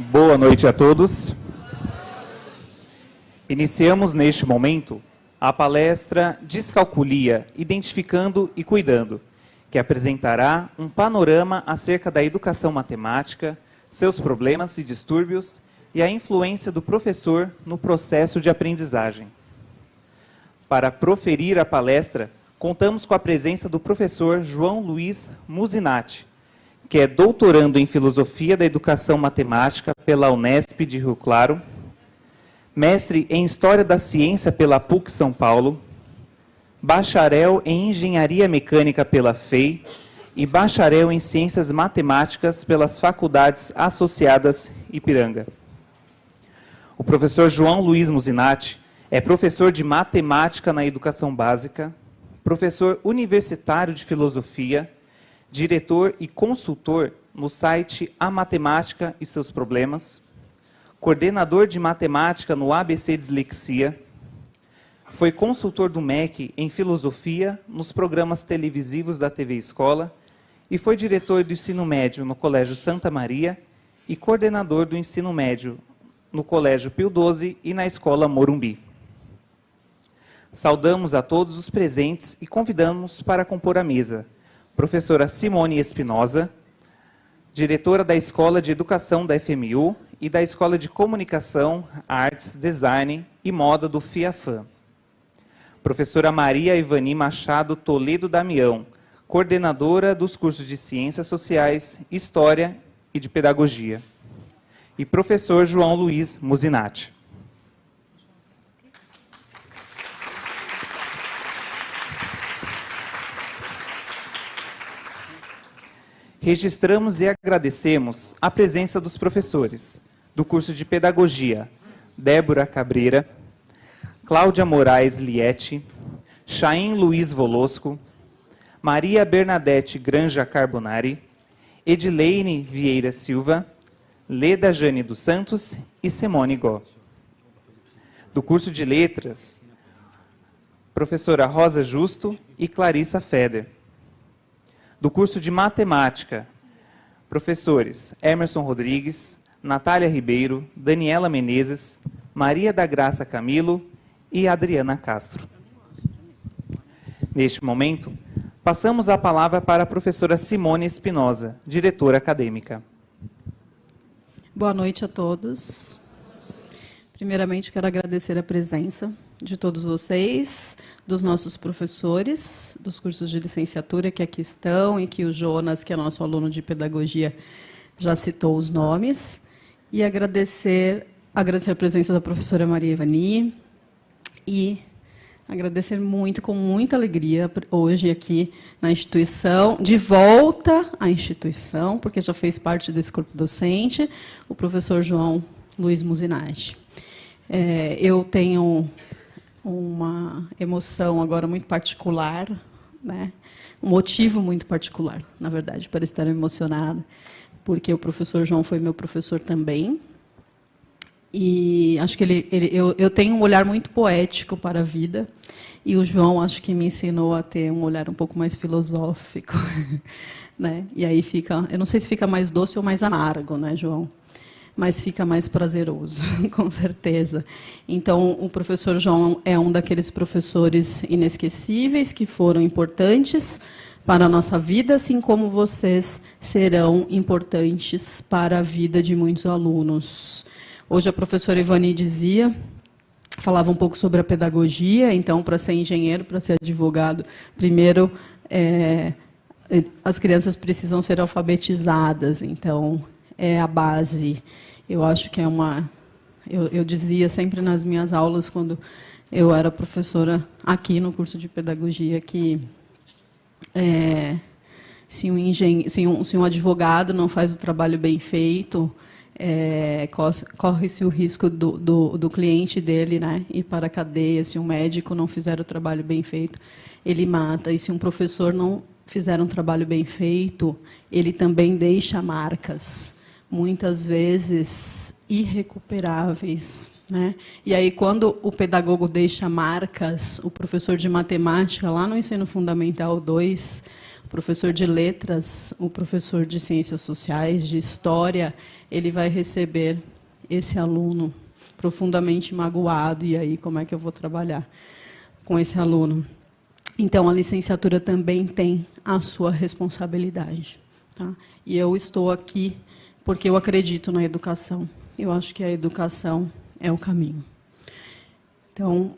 Boa noite a todos. Iniciamos neste momento a palestra Descalculia, Identificando e Cuidando, que apresentará um panorama acerca da educação matemática, seus problemas e distúrbios e a influência do professor no processo de aprendizagem. Para proferir a palestra, contamos com a presença do professor João Luiz Musinati, que é doutorando em Filosofia da Educação Matemática pela Unesp de Rio Claro, mestre em História da Ciência pela PUC São Paulo, bacharel em Engenharia Mecânica pela FEI e bacharel em Ciências Matemáticas pelas Faculdades Associadas Ipiranga. O professor João Luiz Musinati é professor de Matemática na Educação Básica, professor universitário de Filosofia, diretor e consultor no site A Matemática e Seus Problemas, coordenador de Matemática no ABC Dislexia, foi consultor do MEC em Filosofia nos programas televisivos da TV Escola e foi diretor do ensino médio no Colégio Santa Maria e coordenador do ensino médio no Colégio Pio XII e na Escola Morumbi. Saudamos a todos os presentes e convidamos para compor a mesa professora Simone Espinosa, diretora da Escola de Educação da FMU e da Escola de Comunicação, Artes, Design e Moda do FIAFAM. Professora Maria Ivani Machado Toledo Damião, coordenadora dos cursos de Ciências Sociais, História e de Pedagogia. E professor João Luiz Musinati. Registramos e agradecemos a presença dos professores do curso de Pedagogia, Débora Cabreira, Cláudia Moraes Liette, Chaim Luiz Volosco, Maria Bernadette Granja Carbonari, Edileine Vieira Silva, Leda Jane dos Santos e Simone Gó. Do curso de Letras, professora Rosa Justo e Clarissa Feder. Do curso de Matemática, professores Emerson Rodrigues, Natália Ribeiro, Daniela Menezes, Maria da Graça Camilo e Adriana Castro. Neste momento, passamos a palavra para a professora Simone Espinosa, diretora acadêmica. Boa noite a todos. Primeiramente, quero agradecer a presença de todos vocês, dos nossos professores, dos cursos de licenciatura que aqui estão e que o Jonas, que é nosso aluno de pedagogia, já citou os nomes. E agradecer a presença da professora Maria Ivani e agradecer muito, com muita alegria, hoje aqui na instituição, de volta à instituição, porque já fez parte desse corpo docente, o professor João Luiz Musinati. Eu tenho uma emoção agora muito particular, né? Um motivo muito particular, na verdade, para estar emocionada, porque o professor João foi meu professor também, e acho que eu tenho um olhar muito poético para a vida, e o João acho que me ensinou a ter um olhar um pouco mais filosófico, né? E aí fica, eu não sei se fica mais doce ou mais amargo, né, João? Mas fica mais prazeroso, com certeza. Então, o professor João é um daqueles professores inesquecíveis que foram importantes para a nossa vida, assim como vocês serão importantes para a vida de muitos alunos. Hoje a professora Ivani falava um pouco sobre a pedagogia, então, para ser engenheiro, para ser advogado, primeiro, as crianças precisam ser alfabetizadas, então, é a base. Eu acho que é uma... Eu dizia sempre nas minhas aulas, quando eu era professora aqui no curso de pedagogia, que se um advogado não faz o trabalho bem feito, corre-se o risco do cliente dele, né, ir para a cadeia. Se um médico não fizer o trabalho bem feito, ele mata. E se um professor não fizer um trabalho bem feito, ele também deixa marcas, muitas vezes irrecuperáveis, né? E aí, quando o pedagogo deixa marcas, o professor de matemática, lá no ensino fundamental 2, o professor de letras, o professor de ciências sociais, de história, ele vai receber esse aluno profundamente magoado, e aí como é que eu vou trabalhar com esse aluno? Então, a licenciatura também tem a sua responsabilidade. Tá? E eu estou aqui porque eu acredito na educação. Eu acho que a educação é o caminho. Então,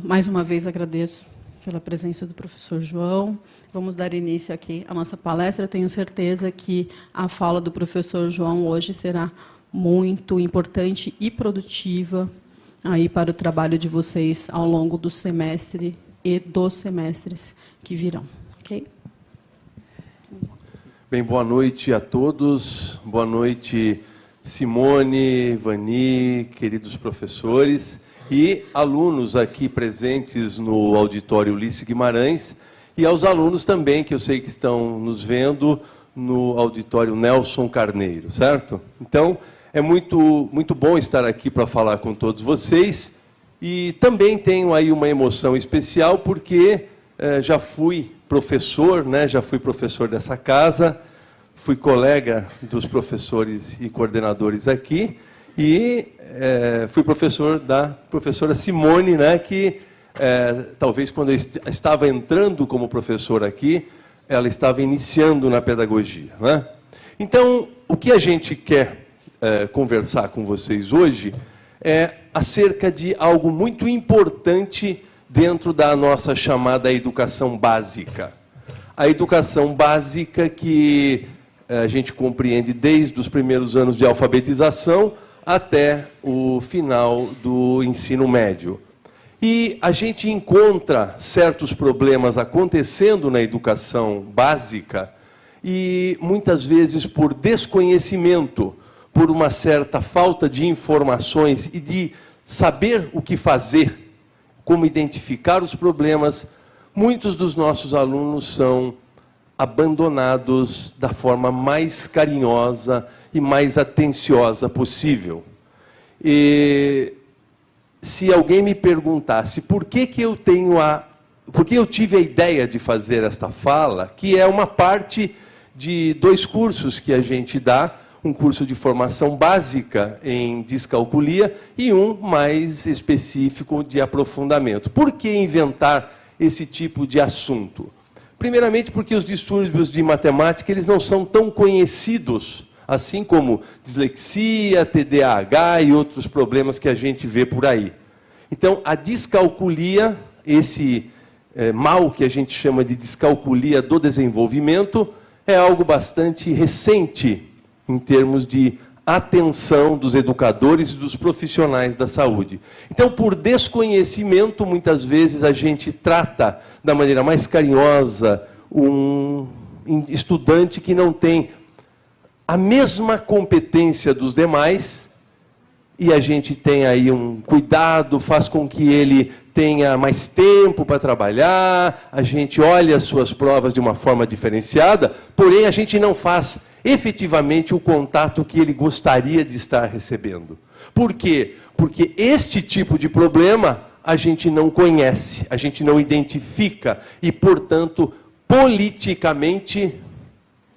mais uma vez agradeço pela presença do professor João. Vamos dar início aqui à nossa palestra. Eu tenho certeza que a fala do professor João hoje será muito importante e produtiva aí para o trabalho de vocês ao longo do semestre e dos semestres que virão. Ok? Bem, boa noite a todos. Boa noite, Simone, Vani, queridos professores e alunos aqui presentes no auditório Ulisses Guimarães e aos alunos também, que eu sei que estão nos vendo no auditório Nelson Carneiro, certo? Então, é muito bom estar aqui para falar com todos vocês e também tenho aí uma emoção especial porque já fui professor, né? Já fui professor dessa casa, fui colega dos professores e coordenadores aqui e fui professor da professora Simone, né? Que talvez quando eu estava entrando como professor aqui, ela estava iniciando na pedagogia, né? Então, o que a gente quer conversar com vocês hoje é acerca de algo muito importante dentro da nossa chamada educação básica. A educação básica que a gente compreende desde os primeiros anos de alfabetização até o final do ensino médio. E a gente encontra certos problemas acontecendo na educação básica e muitas vezes por desconhecimento, por uma certa falta de informações e de saber o que fazer, como identificar os problemas, muitos dos nossos alunos são abandonados da forma mais carinhosa e mais atenciosa possível. E se alguém me perguntasse por que eu tive a ideia de fazer esta fala, que é uma parte de 2 cursos que a gente dá, um curso de formação básica em descalculia e um mais específico de aprofundamento. Por que inventar esse tipo de assunto? Primeiramente porque os distúrbios de matemática eles não são tão conhecidos, assim como dislexia, TDAH e outros problemas que a gente vê por aí. Então, a descalculia, esse mal que a gente chama de descalculia do desenvolvimento, é algo bastante recente em termos de atenção dos educadores e dos profissionais da saúde. Então, por desconhecimento, muitas vezes a gente trata da maneira mais carinhosa um estudante que não tem a mesma competência dos demais, e a gente tem aí um cuidado, faz com que ele tenha mais tempo para trabalhar, a gente olha as suas provas de uma forma diferenciada, porém a gente não faz efetivamente o contato que ele gostaria de estar recebendo. Por quê? Porque este tipo de problema a gente não conhece, a gente não identifica e, portanto, politicamente,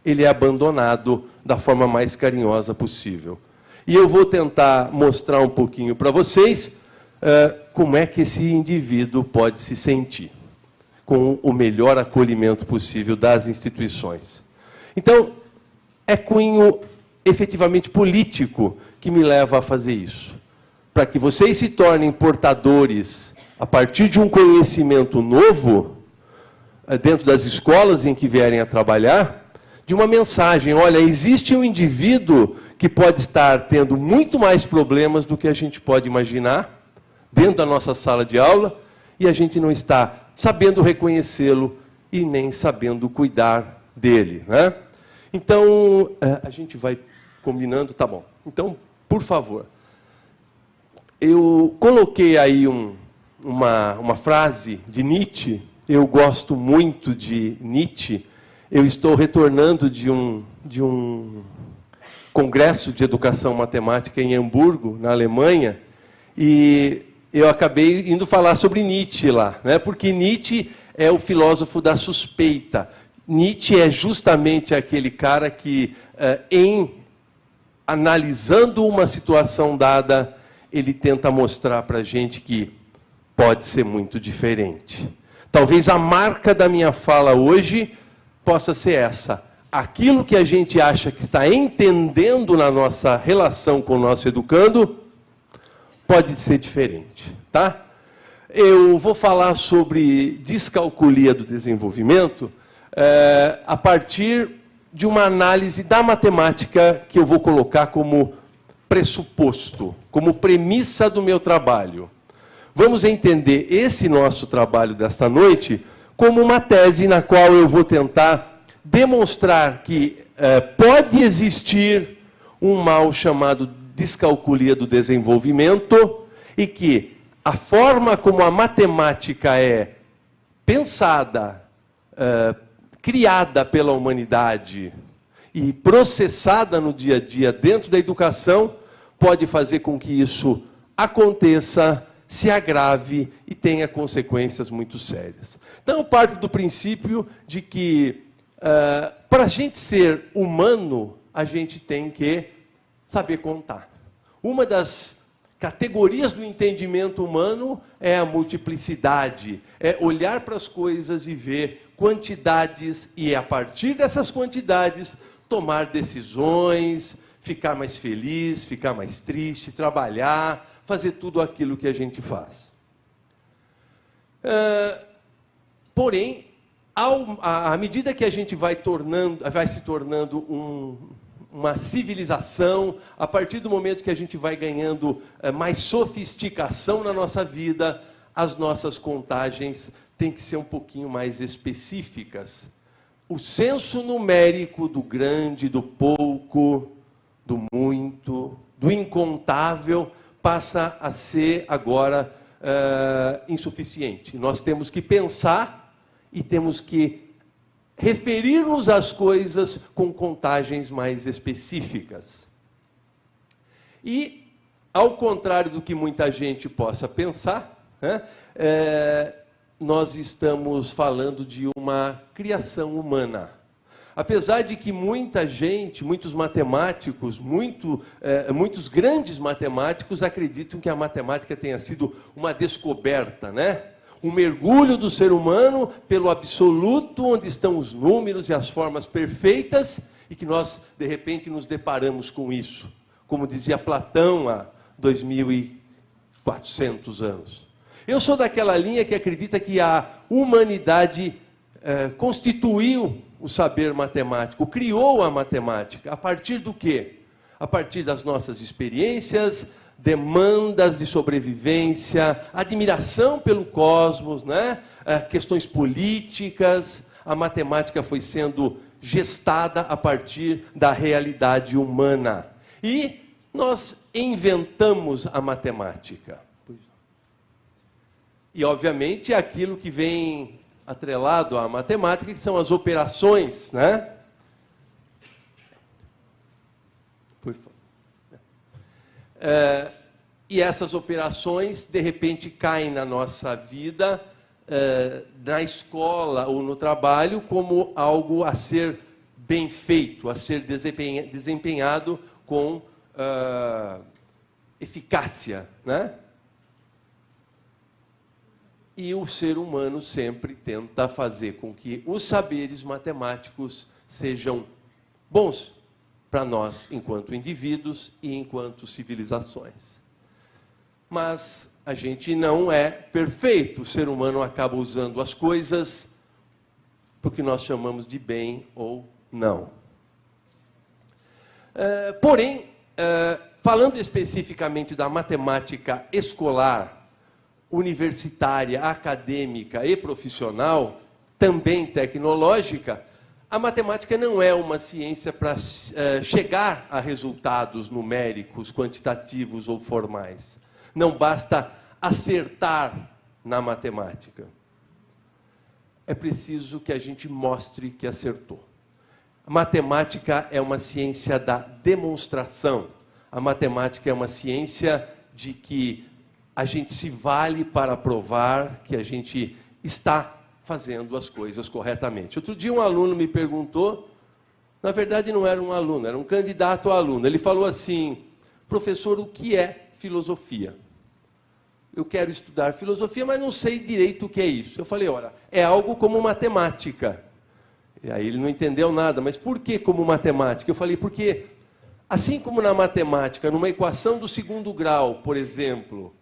ele é abandonado da forma mais carinhosa possível. E eu vou tentar mostrar um pouquinho para vocês como é que esse indivíduo pode se sentir com o melhor acolhimento possível das instituições. Então, é cunho efetivamente político que me leva a fazer isso. Para que vocês se tornem portadores, a partir de um conhecimento novo, dentro das escolas em que vierem a trabalhar, de uma mensagem: olha, existe um indivíduo que pode estar tendo muito mais problemas do que a gente pode imaginar, dentro da nossa sala de aula, e a gente não está sabendo reconhecê-lo e nem sabendo cuidar dele, né? Então, a gente vai combinando, tá bom. Então, por favor, eu coloquei aí uma frase de Nietzsche. Eu gosto muito de Nietzsche. Eu estou retornando de um congresso de educação matemática em Hamburgo, na Alemanha, e eu acabei indo falar sobre Nietzsche lá, né? Porque Nietzsche é o filósofo da suspeita. Nietzsche é justamente aquele cara que, analisando uma situação dada, ele tenta mostrar para a gente que pode ser muito diferente. Talvez a marca da minha fala hoje possa ser essa. Aquilo que a gente acha que está entendendo na nossa relação com o nosso educando pode ser diferente, tá? Eu vou falar sobre descalculia do desenvolvimento a partir de uma análise da matemática que eu vou colocar como pressuposto, como premissa do meu trabalho. Vamos entender esse nosso trabalho desta noite como uma tese na qual eu vou tentar demonstrar que pode existir um mal chamado descalculia do desenvolvimento e que a forma como a matemática é pensada, criada pela humanidade e processada no dia a dia dentro da educação, pode fazer com que isso aconteça, se agrave e tenha consequências muito sérias. Então, eu parto do princípio de que, para a gente ser humano, a gente tem que saber contar. Uma das categorias do entendimento humano é a multiplicidade, é olhar para as coisas e ver quantidades e, a partir dessas quantidades, tomar decisões, ficar mais feliz, ficar mais triste, trabalhar, fazer tudo aquilo que a gente faz. Porém, à medida que a gente vai se tornando uma civilização, a partir do momento que a gente vai ganhando mais sofisticação na nossa vida, as nossas contagens têm que ser um pouquinho mais específicas. O senso numérico do grande, do pouco, do muito, do incontável, passa a ser agora insuficiente. Nós temos que pensar e temos que referir-nos às coisas com contagens mais específicas. E, ao contrário do que muita gente possa pensar, nós estamos falando de uma criação humana. Apesar de que muita gente, muitos matemáticos, muitos grandes matemáticos acreditam que a matemática tenha sido uma descoberta, né? Um mergulho do ser humano pelo absoluto, onde estão os números e as formas perfeitas, e que nós, de repente, nos deparamos com isso. Como dizia Platão há 2.400 anos. Eu sou daquela linha que acredita que a humanidade constituiu o saber matemático, criou a matemática. A partir do quê? A partir das nossas experiências, demandas de sobrevivência, admiração pelo cosmos, né? Questões políticas. A matemática foi sendo gestada a partir da realidade humana. E nós inventamos a matemática. E, obviamente, aquilo que vem atrelado à matemática, que são as operações, né? E essas operações, de repente, caem na nossa vida, na escola ou no trabalho, como algo a ser bem feito, a ser desempenhado com eficácia, né? E o ser humano sempre tenta fazer com que os saberes matemáticos sejam bons para nós, enquanto indivíduos e enquanto civilizações. Mas a gente não é perfeito. O ser humano acaba usando as coisas porque nós chamamos de bem ou não. Porém, falando especificamente da matemática escolar, universitária, acadêmica e profissional, também tecnológica, a matemática não é uma ciência para chegar a resultados numéricos, quantitativos ou formais. Não basta acertar na matemática. É preciso que a gente mostre que acertou. A matemática é uma ciência da demonstração. A matemática é uma ciência de que a gente se vale para provar que a gente está fazendo as coisas corretamente. Outro dia um aluno me perguntou, na verdade não era um aluno, era um candidato a aluno. Ele falou assim: professor, o que é filosofia? Eu quero estudar filosofia, mas não sei direito o que é isso. Eu falei, olha, é algo como matemática. E aí ele não entendeu nada, mas por que como matemática? Eu falei, porque assim como na matemática, numa equação do segundo grau, por exemplo,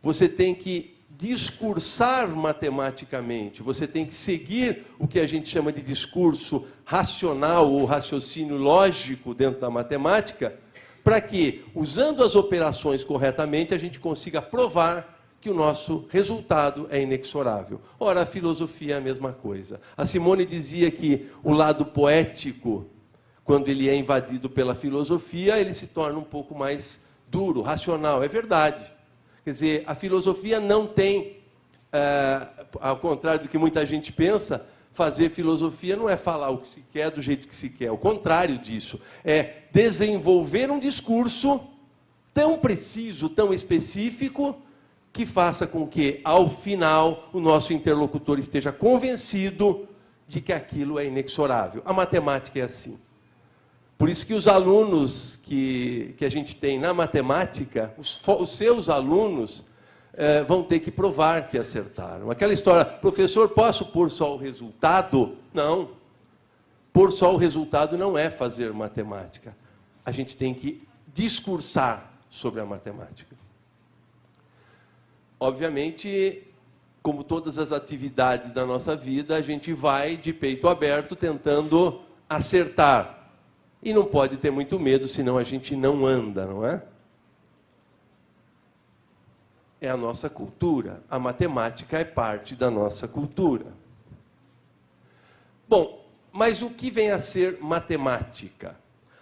você tem que discursar matematicamente, você tem que seguir o que a gente chama de discurso racional ou raciocínio lógico dentro da matemática, para que, usando as operações corretamente, a gente consiga provar que o nosso resultado é inexorável. Ora, a filosofia é a mesma coisa. A Simone dizia que o lado poético, quando ele é invadido pela filosofia, ele se torna um pouco mais duro, racional. É verdade. Quer dizer, a filosofia não tem, ao contrário do que muita gente pensa, fazer filosofia não é falar o que se quer do jeito que se quer. O contrário disso, é desenvolver um discurso tão preciso, tão específico, que faça com que, ao final, o nosso interlocutor esteja convencido de que aquilo é inexorável. A matemática é assim. Por isso que os alunos que a gente tem na matemática, os seus alunos, vão ter que provar que acertaram. Aquela história, professor, posso pôr só o resultado? Não. Pôr só o resultado não é fazer matemática. A gente tem que discursar sobre a matemática. Obviamente, como todas as atividades da nossa vida, a gente vai de peito aberto tentando acertar. E não pode ter muito medo, senão a gente não anda, não é? É a nossa cultura. A matemática é parte da nossa cultura. Bom, mas o que vem a ser matemática?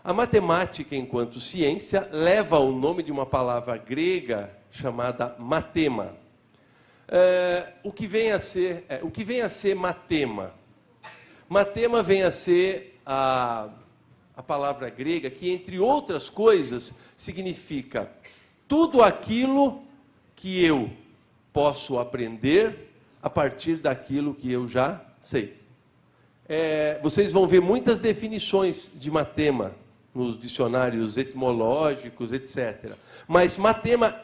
A matemática, enquanto ciência, leva o nome de uma palavra grega chamada matema. O que vem a ser matema? Matema vem a ser a palavra grega que, entre outras coisas, significa tudo aquilo que eu posso aprender a partir daquilo que eu já sei. Vocês vão ver muitas definições de matema nos dicionários etimológicos, etc. Mas matema,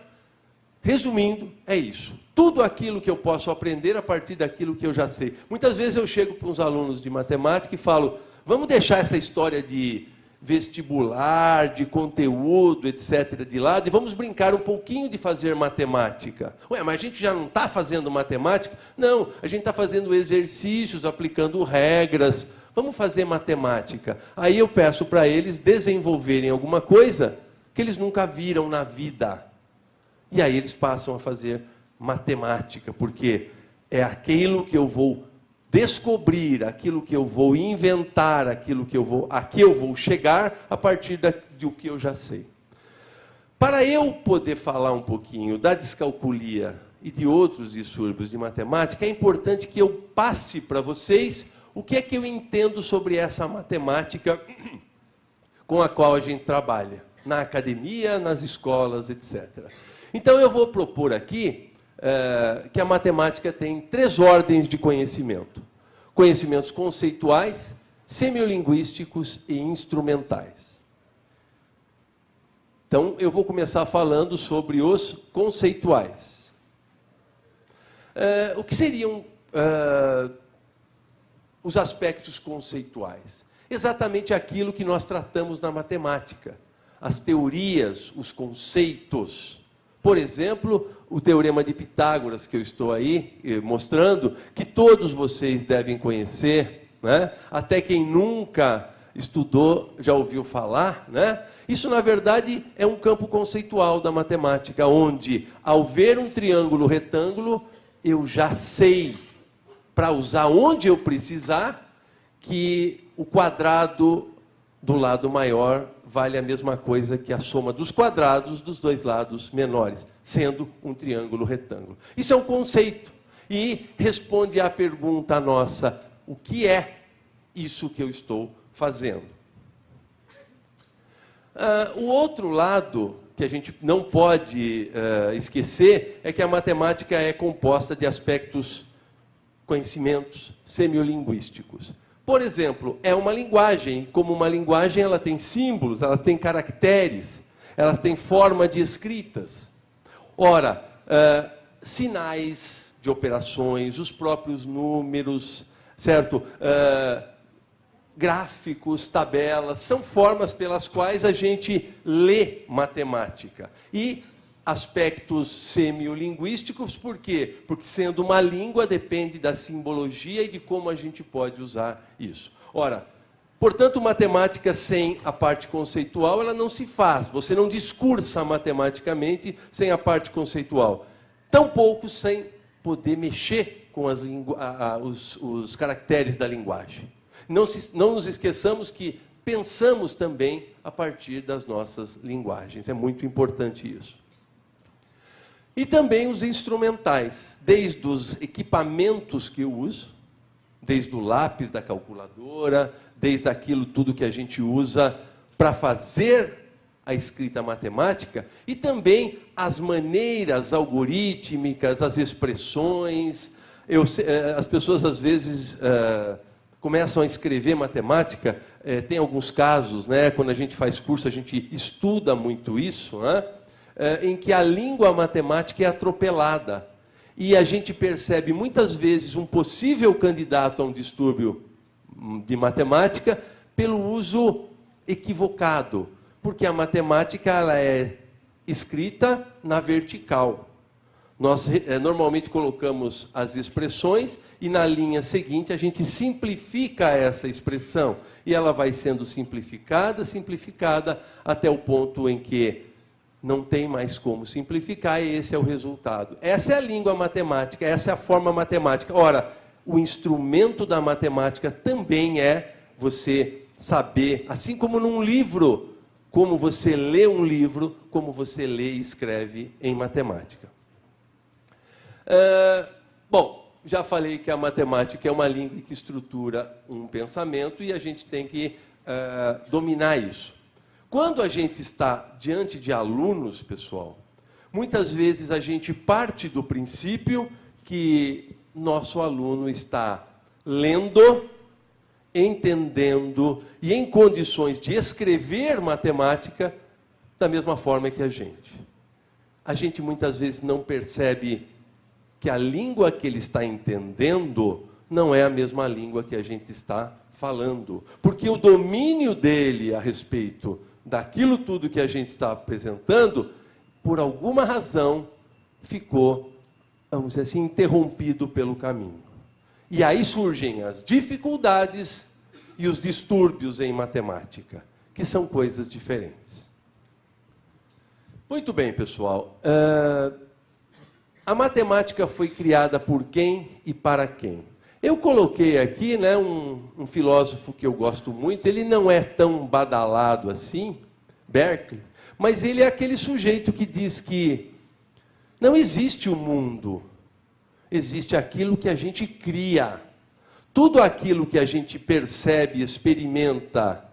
resumindo, é isso. Tudo aquilo que eu posso aprender a partir daquilo que eu já sei. Muitas vezes eu chego para uns alunos de matemática e falo, vamos deixar essa história de vestibular, de conteúdo, etc., de lado, e vamos brincar um pouquinho de fazer matemática. Ué, mas a gente já não está fazendo matemática? Não, a gente está fazendo exercícios, aplicando regras. Vamos fazer matemática. Aí eu peço para eles desenvolverem alguma coisa que eles nunca viram na vida. E aí eles passam a fazer matemática, porque é aquilo que eu vou descobrir, aquilo que eu vou inventar, a que eu vou chegar a partir do que eu já sei. Para eu poder falar um pouquinho da descalculia e de outros distúrbios de matemática, é importante que eu passe para vocês o que é que eu entendo sobre essa matemática com a qual a gente trabalha, na academia, nas escolas, etc. Então eu vou propor aqui que a matemática tem 3 ordens de conhecimento. Conhecimentos conceituais, semiolinguísticos e instrumentais. Então, eu vou começar falando sobre os conceituais. O que seriam os aspectos conceituais? Exatamente aquilo que nós tratamos na matemática. As teorias, os conceitos. Por exemplo, o Teorema de Pitágoras, que eu estou aí mostrando, que todos vocês devem conhecer, né? Até quem nunca estudou já ouviu falar, né? Isso, na verdade, é um campo conceitual da matemática, onde, ao ver um triângulo retângulo, eu já sei, para usar onde eu precisar, que o quadrado do lado maior vale a mesma coisa que a soma dos quadrados dos 2 lados menores, sendo um triângulo retângulo. Isso é um conceito e responde à pergunta nossa, o que é isso que eu estou fazendo? O outro lado que a gente não pode esquecer é que a matemática é composta de aspectos conhecimentos semiolinguísticos. Por exemplo, é uma linguagem. Como uma linguagem, ela tem símbolos, ela tem caracteres, ela tem forma de escritas. Ora, sinais de operações, os próprios números, certo? Gráficos, tabelas, são formas pelas quais a gente lê matemática. E aspectos semiolinguísticos, por quê? Porque sendo uma língua, depende da simbologia e de como a gente pode usar isso. Ora, portanto, matemática sem a parte conceitual, ela não se faz. Você não discursa matematicamente sem a parte conceitual. Tampouco sem poder mexer com os caracteres da linguagem. Não nos esqueçamos que pensamos também a partir das nossas linguagens. É muito importante isso. E também os instrumentais, desde os equipamentos que eu uso, desde o lápis da calculadora, desde aquilo tudo que a gente usa para fazer a escrita matemática, e também as maneiras algorítmicas, as expressões. As pessoas, às vezes, começam a escrever matemática, tem alguns casos, né, quando a gente faz curso, a gente estuda muito isso, né, em que a língua matemática é atropelada. E a gente percebe muitas vezes um possível candidato a um distúrbio de matemática pelo uso equivocado, porque a matemática ela é escrita na vertical. Nós normalmente colocamos as expressões e na linha seguinte a gente simplifica essa expressão. E ela vai sendo simplificada, até o ponto em que não tem mais como simplificar e esse é o resultado. Essa é a língua matemática, essa é a forma matemática. Ora, o instrumento da matemática também é você saber, assim como num livro, como você lê um livro, como você lê e escreve em matemática. Bom, já falei que a matemática é uma língua que estrutura um pensamento e a gente tem que dominar isso. Quando a gente está diante de alunos, pessoal, muitas vezes a gente parte do princípio que nosso aluno está lendo, entendendo e em condições de escrever matemática da mesma forma que a gente. A gente muitas vezes não percebe que a língua que ele está entendendo não é a mesma língua que a gente está falando. Porque o domínio dele a respeito daquilo tudo que a gente está apresentando, por alguma razão, ficou, vamos dizer assim, interrompido pelo caminho. E aí surgem as dificuldades e os distúrbios em matemática, que são coisas diferentes. Muito bem, pessoal. A matemática foi criada por quem e para quem? Eu coloquei aqui, né, um filósofo que eu gosto muito, ele não é tão badalado assim, Berkeley, mas ele é aquele sujeito que diz que não existe o mundo, existe aquilo que a gente cria. Tudo aquilo que a gente percebe, experimenta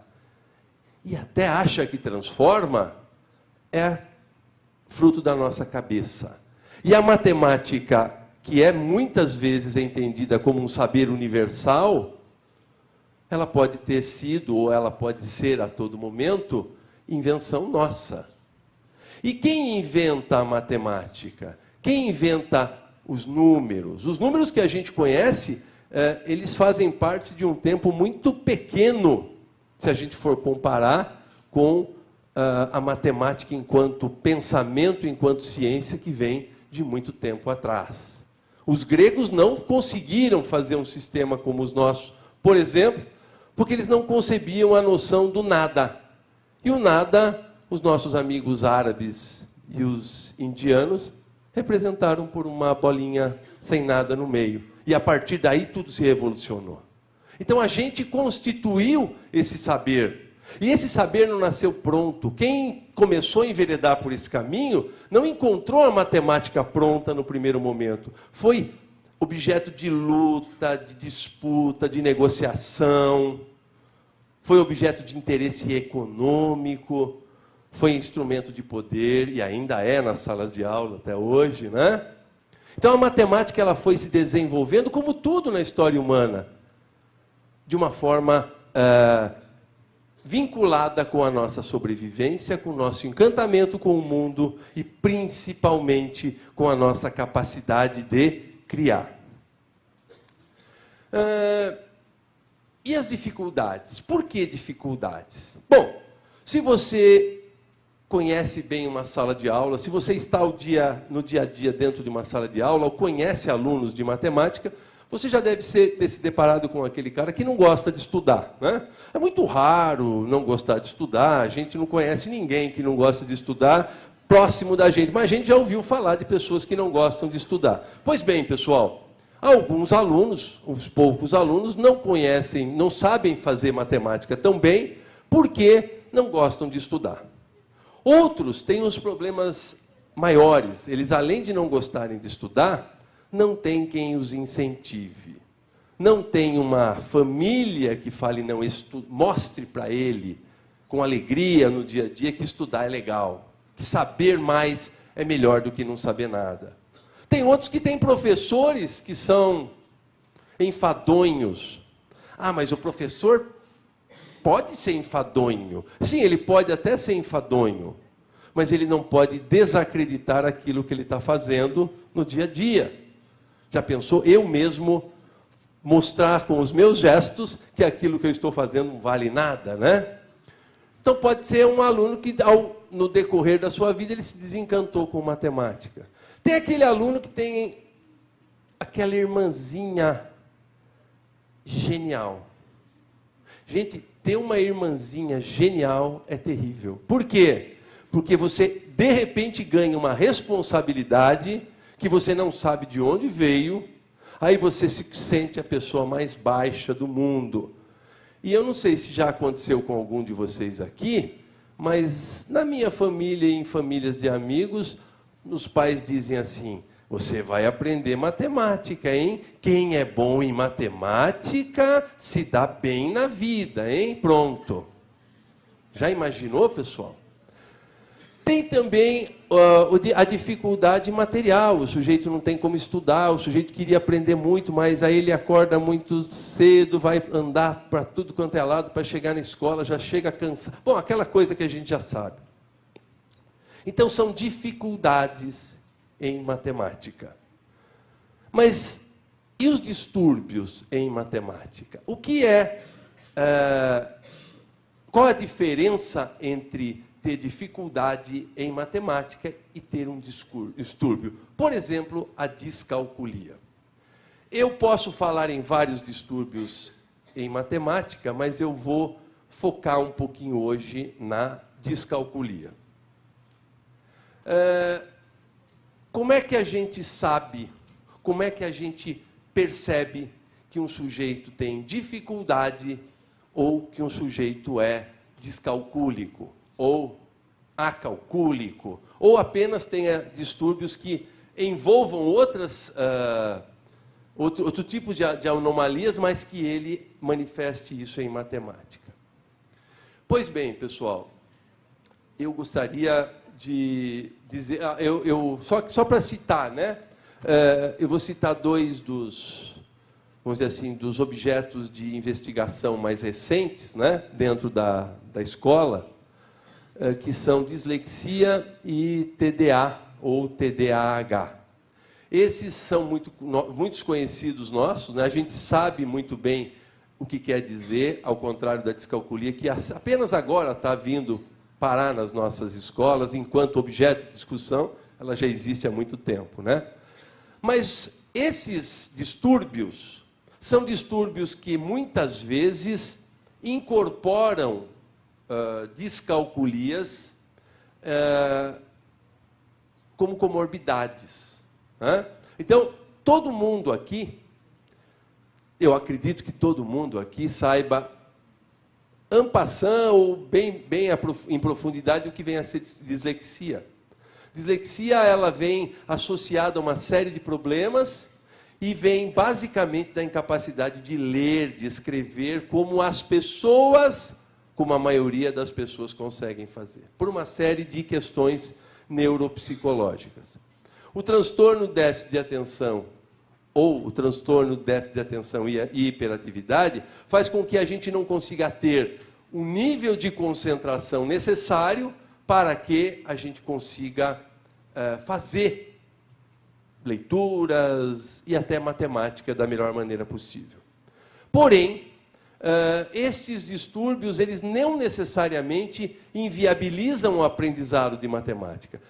e até acha que transforma, é fruto da nossa cabeça. E a matemática, que é muitas vezes entendida como um saber universal, ela pode ter sido, ou ela pode ser a todo momento, invenção nossa. E quem inventa a matemática? Quem inventa os números? Os números que a gente conhece, eles fazem parte de um tempo muito pequeno, se a gente for comparar com a matemática enquanto pensamento, enquanto ciência, que vem de muito tempo atrás. Os gregos não conseguiram fazer um sistema como os nossos, por exemplo, porque eles não concebiam a noção do nada. E o nada, os nossos amigos árabes e os indianos representaram por uma bolinha sem nada no meio. E a partir daí tudo se revolucionou. Então a gente constituiu esse saber. E esse saber não nasceu pronto. Quem começou a enveredar por esse caminho não encontrou a matemática pronta no primeiro momento. Foi objeto de luta, de disputa, de negociação. Foi objeto de interesse econômico. Foi instrumento de poder, e ainda é nas salas de aula até hoje, né? Então, a matemática ela foi se desenvolvendo, como tudo na história humana, de uma forma vinculada com a nossa sobrevivência, com o nosso encantamento com o mundo e, principalmente, com a nossa capacidade de criar. E as dificuldades? Por que dificuldades? Bom, se você conhece bem uma sala de aula, se você está no dia a dia dentro de uma sala de aula, ou conhece alunos de matemática, você já deve ter se deparado com aquele cara que não gosta de estudar, né? É muito raro não gostar de estudar, a gente não conhece ninguém que não gosta de estudar próximo da gente, mas a gente já ouviu falar de pessoas que não gostam de estudar. Pois bem, pessoal, alguns alunos, os poucos alunos, não conhecem, não sabem fazer matemática tão bem, porque não gostam de estudar. Outros têm uns problemas maiores. Eles, além de não gostarem de estudar, não têm quem os incentive. Não tem uma família que fale, não, mostre para ele, com alegria no dia a dia, que estudar é legal. Que saber mais é melhor do que não saber nada. Tem outros que têm professores que são enfadonhos. Ah, mas o professor pode ser enfadonho. Sim, ele pode até ser enfadonho, mas ele não pode desacreditar aquilo que ele está fazendo no dia a dia. Já pensou? Eu mesmo mostrar com os meus gestos que aquilo que eu estou fazendo não vale nada, né? Então pode ser um aluno que, no decorrer da sua vida, ele se desencantou com matemática. Tem aquele aluno que tem aquela irmãzinha genial. Gente, ter uma irmãzinha genial é terrível. Por quê? Porque você, de repente, ganha uma responsabilidade que você não sabe de onde veio, aí você se sente a pessoa mais baixa do mundo. E eu não sei se já aconteceu com algum de vocês aqui, mas na minha família e em famílias de amigos, os pais dizem assim: você vai aprender matemática, hein? Quem é bom em matemática se dá bem na vida, hein? Pronto. Já imaginou, pessoal? Tem também a dificuldade material. O sujeito não tem como estudar, o sujeito queria aprender muito, mas aí ele acorda muito cedo, vai andar para tudo quanto é lado para chegar na escola, já chega cansado. Bom, aquela coisa que a gente já sabe. Então, são dificuldades em matemática. Mas e os distúrbios em matemática? O que qual a diferença entre ter dificuldade em matemática e ter um distúrbio? Por exemplo, a descalculia. Eu posso falar em vários distúrbios em matemática, mas eu vou focar um pouquinho hoje na descalculia. Como é que a gente sabe, como é que a gente percebe que um sujeito tem dificuldade ou que um sujeito é descalcúlico, ou acalcúlico, ou apenas tenha distúrbios que envolvam outro tipo de anomalias, mas que ele manifeste isso em matemática? Pois bem, pessoal, eu gostaria de dizer, só para citar, né? Eu vou citar dois vamos dizer assim, dos objetos de investigação mais recentes, né, dentro da escola, que são dislexia e TDA, ou TDAH. Esses são muitos conhecidos nossos, né? A gente sabe muito bem o que quer dizer, ao contrário da descalculia, que apenas agora está vindo parar nas nossas escolas, enquanto objeto de discussão, ela já existe há muito tempo, né? Mas esses distúrbios são distúrbios que muitas vezes incorporam descalculias como comorbidades, né? Então, todo mundo aqui, eu acredito que todo mundo aqui saiba en passant ou bem em profundidade o que vem a ser dislexia. Dislexia, ela vem associada a uma série de problemas e vem basicamente da incapacidade de ler, de escrever, como a maioria das pessoas conseguem fazer, por uma série de questões neuropsicológicas. O transtorno déficit de atenção ou o transtorno déficit de atenção e hiperatividade faz com que a gente não consiga ter o nível de concentração necessário para que a gente consiga fazer leituras e até matemática da melhor maneira possível. Porém, estes distúrbios, eles não necessariamente inviabilizam o aprendizado de matemática.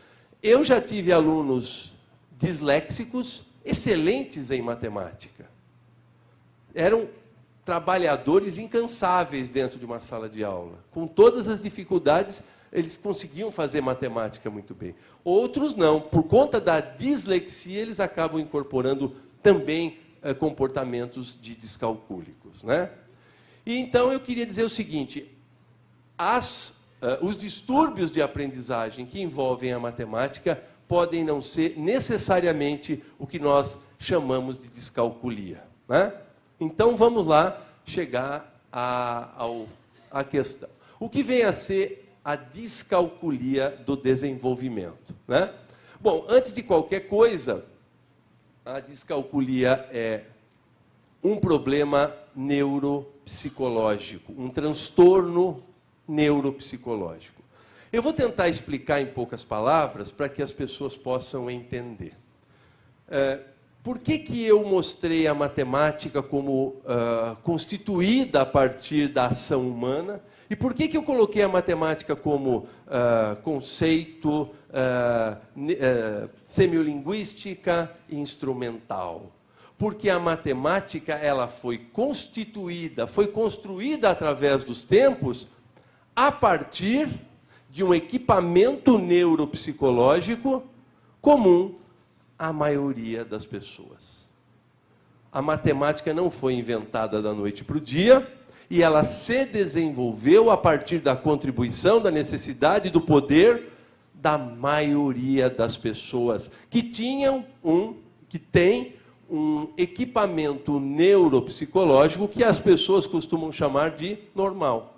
Eu já tive alunos disléxicos excelentes em matemática. Eram trabalhadores incansáveis dentro de uma sala de aula. Com todas as dificuldades, eles conseguiam fazer matemática muito bem. Outros não. Por conta da dislexia, eles acabam incorporando também comportamentos de descalcúlicos, né? E então eu queria dizer o seguinte: os distúrbios de aprendizagem que envolvem a matemática podem não ser necessariamente o que nós chamamos de descalculia, né? Então vamos lá chegar à questão. O que vem a ser a descalculia do desenvolvimento, né? Bom, antes de qualquer coisa, a descalculia é um problema neuropsicológico, um transtorno neuropsicológico. Eu vou tentar explicar em poucas palavras para que as pessoas possam entender. Por que eu mostrei a matemática como constituída a partir da ação humana? E por que eu coloquei a matemática como conceito semiolinguística e instrumental? Porque a matemática ela foi constituída, foi construída através dos tempos a partir de um equipamento neuropsicológico comum à maioria das pessoas. A matemática não foi inventada da noite para o dia, e ela se desenvolveu a partir da contribuição, da necessidade, do poder da maioria das pessoas que têm um equipamento neuropsicológico que as pessoas costumam chamar de normal.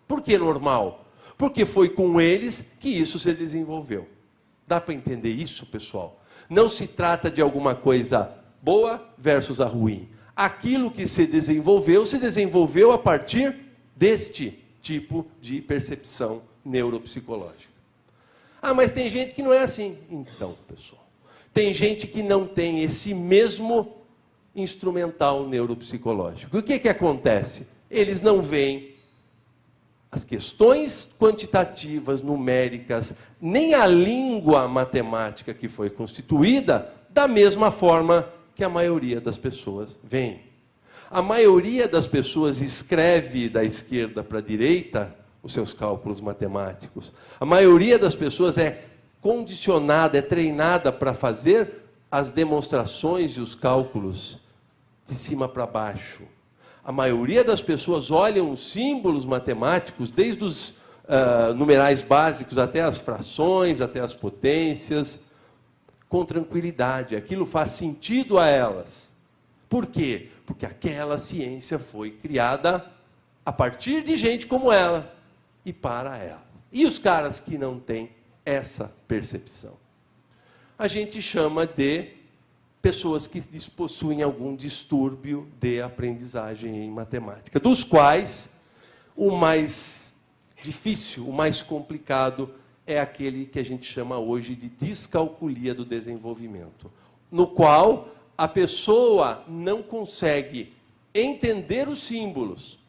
Por que normal? Porque foi com eles que isso se desenvolveu. Dá para entender isso, pessoal? Não se trata de alguma coisa boa versus a ruim. Aquilo que se desenvolveu a partir deste tipo de percepção neuropsicológica. Ah, mas tem gente que não é assim. Então, pessoal, tem gente que não tem esse mesmo instrumental neuropsicológico. O que acontece? Eles não veem as questões quantitativas, numéricas, nem a língua matemática que foi constituída da mesma forma que a maioria das pessoas vem. A maioria das pessoas escreve da esquerda para a direita os seus cálculos matemáticos. A maioria das pessoas é condicionada, é treinada para fazer as demonstrações e os cálculos de cima para baixo. A maioria das pessoas olham os símbolos matemáticos, desde os numerais básicos até as frações, até as potências, com tranquilidade. Aquilo faz sentido a elas. Por quê? Porque aquela ciência foi criada a partir de gente como ela e para ela. E os caras que não têm essa percepção? A gente chama de pessoas que possuem algum distúrbio de aprendizagem em matemática, dos quais o mais difícil, o mais complicado, é aquele que a gente chama hoje de descalculia do desenvolvimento, no qual a pessoa não consegue entender os símbolos,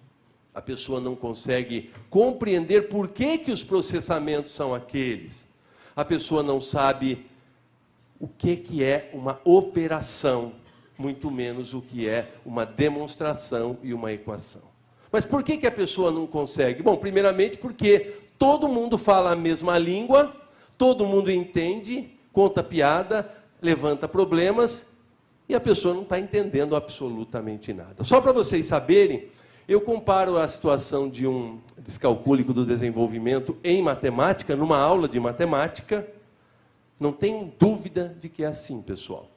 a pessoa não consegue compreender por que os processamentos são aqueles, a pessoa não sabe o que é uma operação, muito menos o que é uma demonstração e uma equação. Mas por que a pessoa não consegue? Bom, primeiramente porque todo mundo fala a mesma língua, todo mundo entende, conta piada, levanta problemas, e a pessoa não está entendendo absolutamente nada. Só para vocês saberem, eu comparo a situação de um descalcúlico do desenvolvimento em matemática, numa aula de matemática, não tenho dúvida de que é assim, pessoal,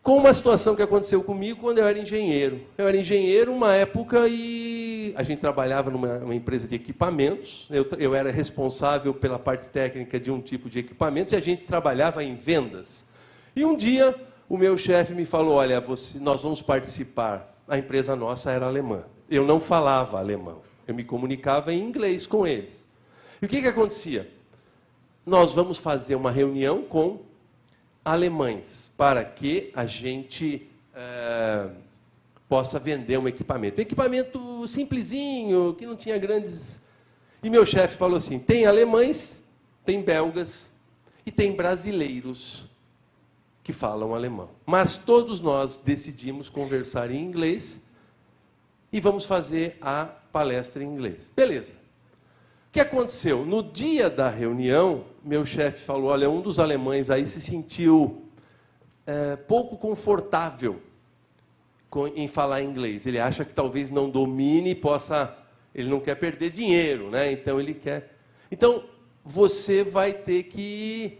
com uma situação que aconteceu comigo quando eu era engenheiro. Eu era engenheiro uma época e a gente trabalhava numa empresa de equipamentos. Eu era responsável pela parte técnica de um tipo de equipamento e a gente trabalhava em vendas. E um dia, o meu chefe me falou, olha, nós vamos participar. A empresa nossa era alemã. Eu não falava alemão. Eu me comunicava em inglês com eles. E o que acontecia? Nós vamos fazer uma reunião com alemães para que a gente possa vender um equipamento. Um equipamento simplesinho, que não tinha grandes... E meu chefe falou assim, tem alemães, tem belgas e tem brasileiros que falam alemão. Mas todos nós decidimos conversar em inglês e vamos fazer a palestra em inglês. Beleza. O que aconteceu? No dia da reunião, meu chefe falou, olha, um dos alemães aí se sentiu pouco confortável em falar inglês. Ele acha que talvez não domine e possa... Ele não quer perder dinheiro, né? Então ele quer... Então, você vai ter que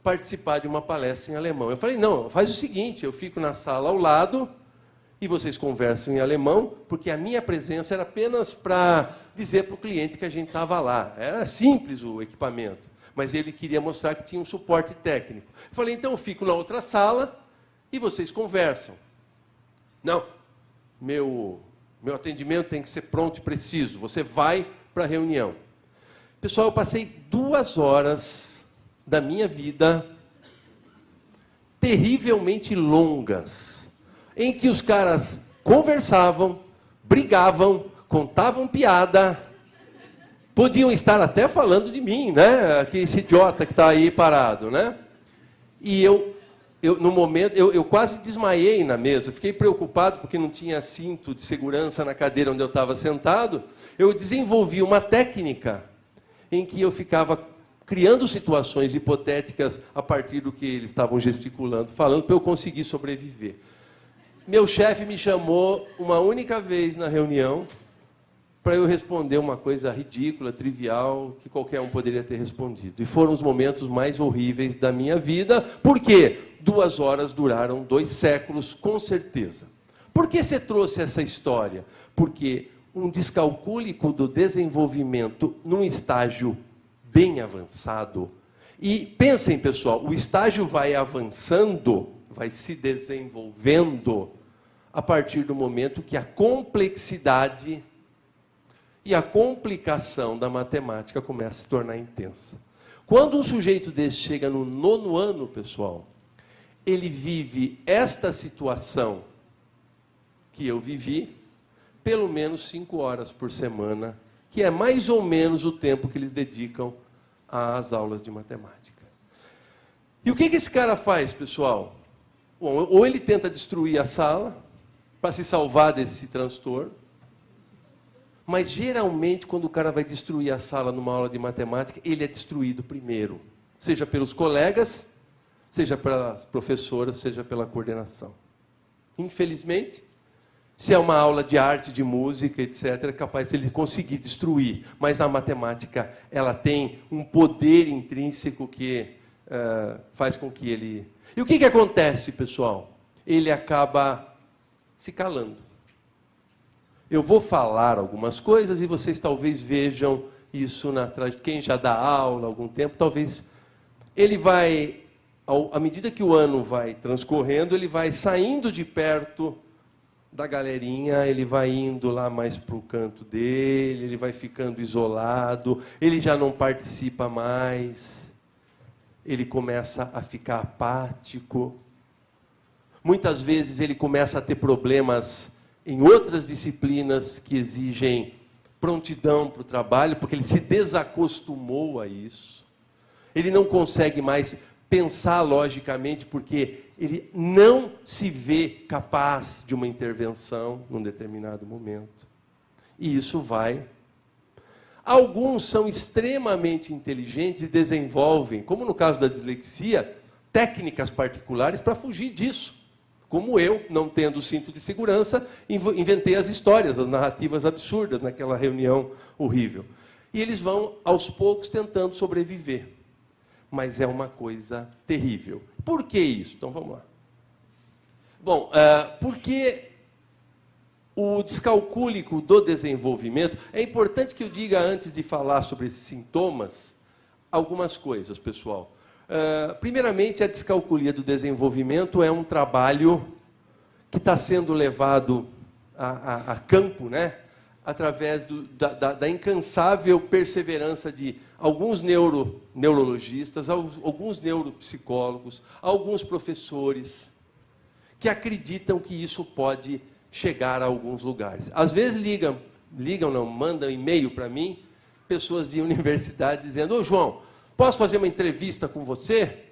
participar de uma palestra em alemão. Eu falei, não, faz o seguinte, eu fico na sala ao lado e vocês conversam em alemão, porque a minha presença era apenas para dizer para o cliente que a gente estava lá. Era simples o equipamento, mas ele queria mostrar que tinha um suporte técnico. Eu falei, então eu fico na outra sala e vocês conversam. Não, meu atendimento tem que ser pronto e preciso, você vai para a reunião. Pessoal, eu passei 2 horas da minha vida terrivelmente longas, em que os caras conversavam, brigavam, contavam piada, podiam estar até falando de mim, né? Que esse idiota que está aí parado, né? E no momento, eu quase desmaiei na mesa, fiquei preocupado porque não tinha cinto de segurança na cadeira onde eu estava sentado. Eu desenvolvi uma técnica em que eu ficava criando situações hipotéticas a partir do que eles estavam gesticulando, falando, para eu conseguir sobreviver. Meu chefe me chamou uma única vez na reunião para eu responder uma coisa ridícula, trivial, que qualquer um poderia ter respondido. E foram os momentos mais horríveis da minha vida. Por quê? 2 horas duraram 2 séculos, com certeza. Por que você trouxe essa história? Porque um descalcúlico do desenvolvimento num estágio bem avançado. E pensem, pessoal, o estágio vai avançando, vai se desenvolvendo a partir do momento que a complexidade e a complicação da matemática começa a se tornar intensa. Quando um sujeito desse chega no 9º ano, pessoal, ele vive esta situação que eu vivi, pelo menos 5 horas por semana, que é mais ou menos o tempo que eles dedicam às aulas de matemática. E o que esse cara faz, pessoal? Bom, ou ele tenta destruir a sala, para se salvar desse transtorno, mas geralmente quando o cara vai destruir a sala numa aula de matemática, ele é destruído primeiro, seja pelos colegas, seja pelas professoras, seja pela coordenação. Infelizmente, se é uma aula de arte, de música, etc., é capaz de ele conseguir destruir. Mas a matemática, ela tem um poder intrínseco que faz com que ele... E o que acontece, pessoal? Ele acaba se calando. Eu vou falar algumas coisas e vocês talvez vejam isso quem já dá aula há algum tempo, talvez ele vai, à medida que o ano vai transcorrendo, ele vai saindo de perto da galerinha, ele vai indo lá mais para o canto dele, ele vai ficando isolado, ele já não participa mais, ele começa a ficar apático. Muitas vezes ele começa a ter problemas em outras disciplinas que exigem prontidão para o trabalho, porque ele se desacostumou a isso. Ele não consegue mais pensar logicamente, porque ele não se vê capaz de uma intervenção num determinado momento. E isso vai. Alguns são extremamente inteligentes e desenvolvem, como no caso da dislexia, técnicas particulares para fugir disso. Como eu, não tendo cinto de segurança, inventei as histórias, as narrativas absurdas naquela reunião horrível. E eles vão, aos poucos, tentando sobreviver. Mas é uma coisa terrível. Por que isso? Então, vamos lá. Bom, porque o descalcúlico do desenvolvimento... É importante que eu diga, antes de falar sobre esses sintomas, algumas coisas, pessoal. Primeiramente, a descalculia do desenvolvimento é um trabalho que está sendo levado a campo, né? Através da incansável perseverança de alguns neurologistas, alguns neuropsicólogos, alguns professores, que acreditam que isso pode chegar a alguns lugares. Às vezes mandam e-mail para mim, pessoas de universidade dizendo: ô João, posso fazer uma entrevista com você?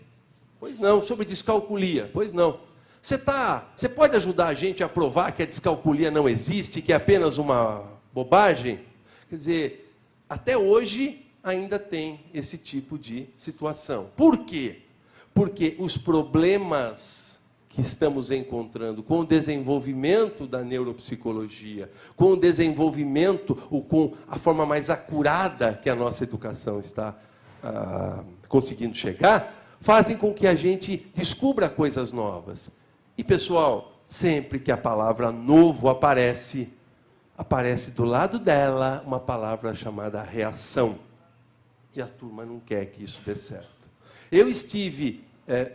Pois não. Sobre descalculia? Pois não. Você pode ajudar a gente a provar que a descalculia não existe, que é apenas uma bobagem? Quer dizer, até hoje ainda tem esse tipo de situação. Por quê? Porque os problemas que estamos encontrando com o desenvolvimento da neuropsicologia, com o desenvolvimento, ou com a forma mais acurada que a nossa educação está conseguindo chegar, fazem com que a gente descubra coisas novas. E, pessoal, sempre que a palavra novo aparece do lado dela uma palavra chamada reação. E a turma não quer que isso dê certo. Eu estive,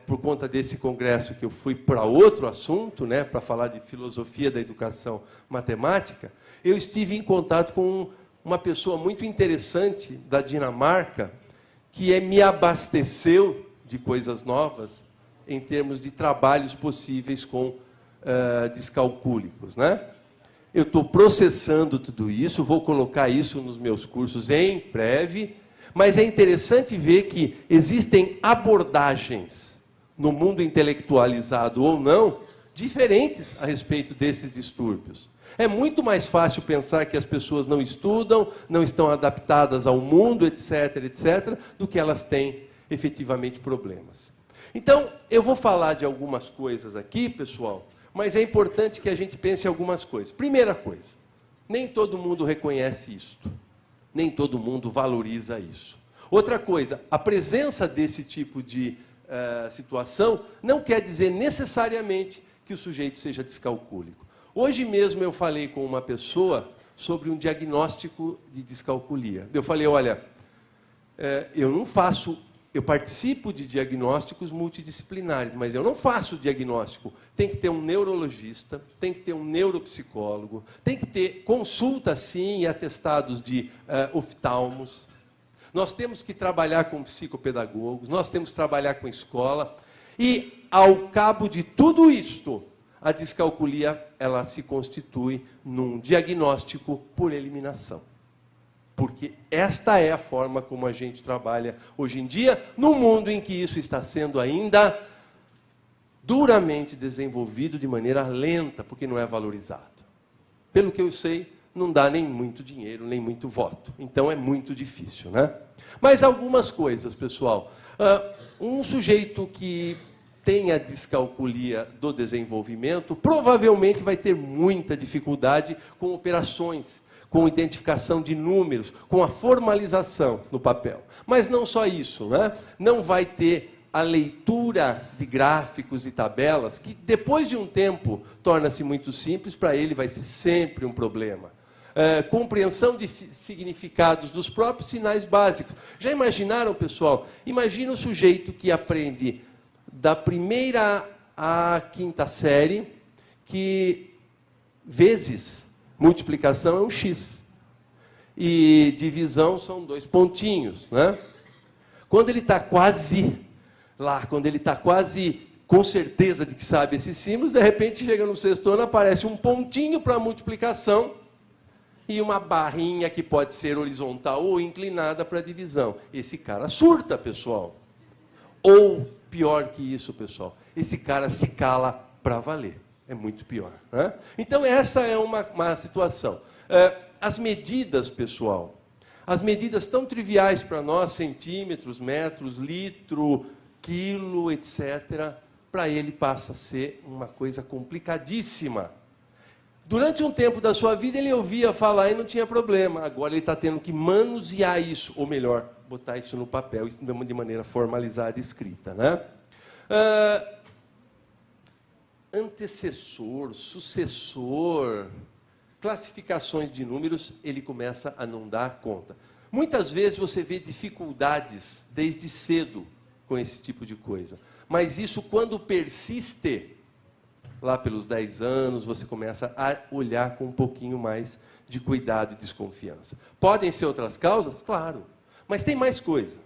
por conta desse congresso, que eu fui para outro assunto, né, para falar de filosofia da educação matemática, eu estive em contato com uma pessoa muito interessante da Dinamarca, que me abasteceu de coisas novas em termos de trabalhos possíveis com descalcúlicos, né? Eu estou processando tudo isso, vou colocar isso nos meus cursos em breve, mas é interessante ver que existem abordagens no mundo intelectualizado ou não, diferentes a respeito desses distúrbios. É muito mais fácil pensar que as pessoas não estudam, não estão adaptadas ao mundo, etc., etc., do que elas têm efetivamente problemas. Então, eu vou falar de algumas coisas aqui, pessoal, mas é importante que a gente pense em algumas coisas. Primeira coisa, nem todo mundo reconhece isto, nem todo mundo valoriza isso. Outra coisa, a presença desse tipo de situação não quer dizer necessariamente que o sujeito seja descalcúlico. Hoje mesmo eu falei com uma pessoa sobre um diagnóstico de descalculia. Eu falei: olha, eu participo de diagnósticos multidisciplinares, mas eu não faço diagnóstico. Tem que ter um neurologista, tem que ter um neuropsicólogo, tem que ter consulta, sim, e atestados de oftalmos. Nós temos que trabalhar com psicopedagogos, nós temos que trabalhar com escola. E, ao cabo de tudo isto, a descalculia ela se constitui num diagnóstico por eliminação. Porque esta é a forma como a gente trabalha hoje em dia, num mundo em que isso está sendo ainda duramente desenvolvido de maneira lenta, porque não é valorizado. Pelo que eu sei, não dá nem muito dinheiro, nem muito voto. Então é muito difícil, né? Mas algumas coisas, pessoal. Um sujeito que tem a descalculia do desenvolvimento provavelmente vai ter muita dificuldade com operações, com identificação de números, com a formalização no papel. Mas não só isso, né? Não vai ter a leitura de gráficos e tabelas, que depois de um tempo torna-se muito simples, para ele vai ser sempre um problema. Compreensão de significados dos próprios sinais básicos. Já imaginaram, pessoal? Imagina o sujeito que aprende da primeira à quinta série que vezes multiplicação é um X. E divisão são 2 pontinhos, né? Quando ele está quase lá, quando ele está quase com certeza de que sabe esses símbolos, de repente chega no sexto ano, aparece um pontinho para multiplicação e uma barrinha que pode ser horizontal ou inclinada para divisão. Esse cara surta, pessoal. Ou, pior que isso, pessoal, esse cara se cala para valer. É muito pior, né? Então, essa é uma situação. As medidas, pessoal, as medidas tão triviais para nós, centímetros, metros, litro, quilo, etc., para ele passa a ser uma coisa complicadíssima. Durante um tempo da sua vida, ele ouvia falar e não tinha problema. Agora ele está tendo que manusear isso, ou melhor, botar isso no papel, de maneira formalizada e escrita, né? Antecessor, sucessor, classificações de números, ele começa a não dar conta. Muitas vezes você vê dificuldades desde cedo com esse tipo de coisa. Mas isso, quando persiste, lá pelos 10 anos, você começa a olhar com um pouquinho mais de cuidado e desconfiança. Podem ser outras causas? Claro. Mas tem mais coisa.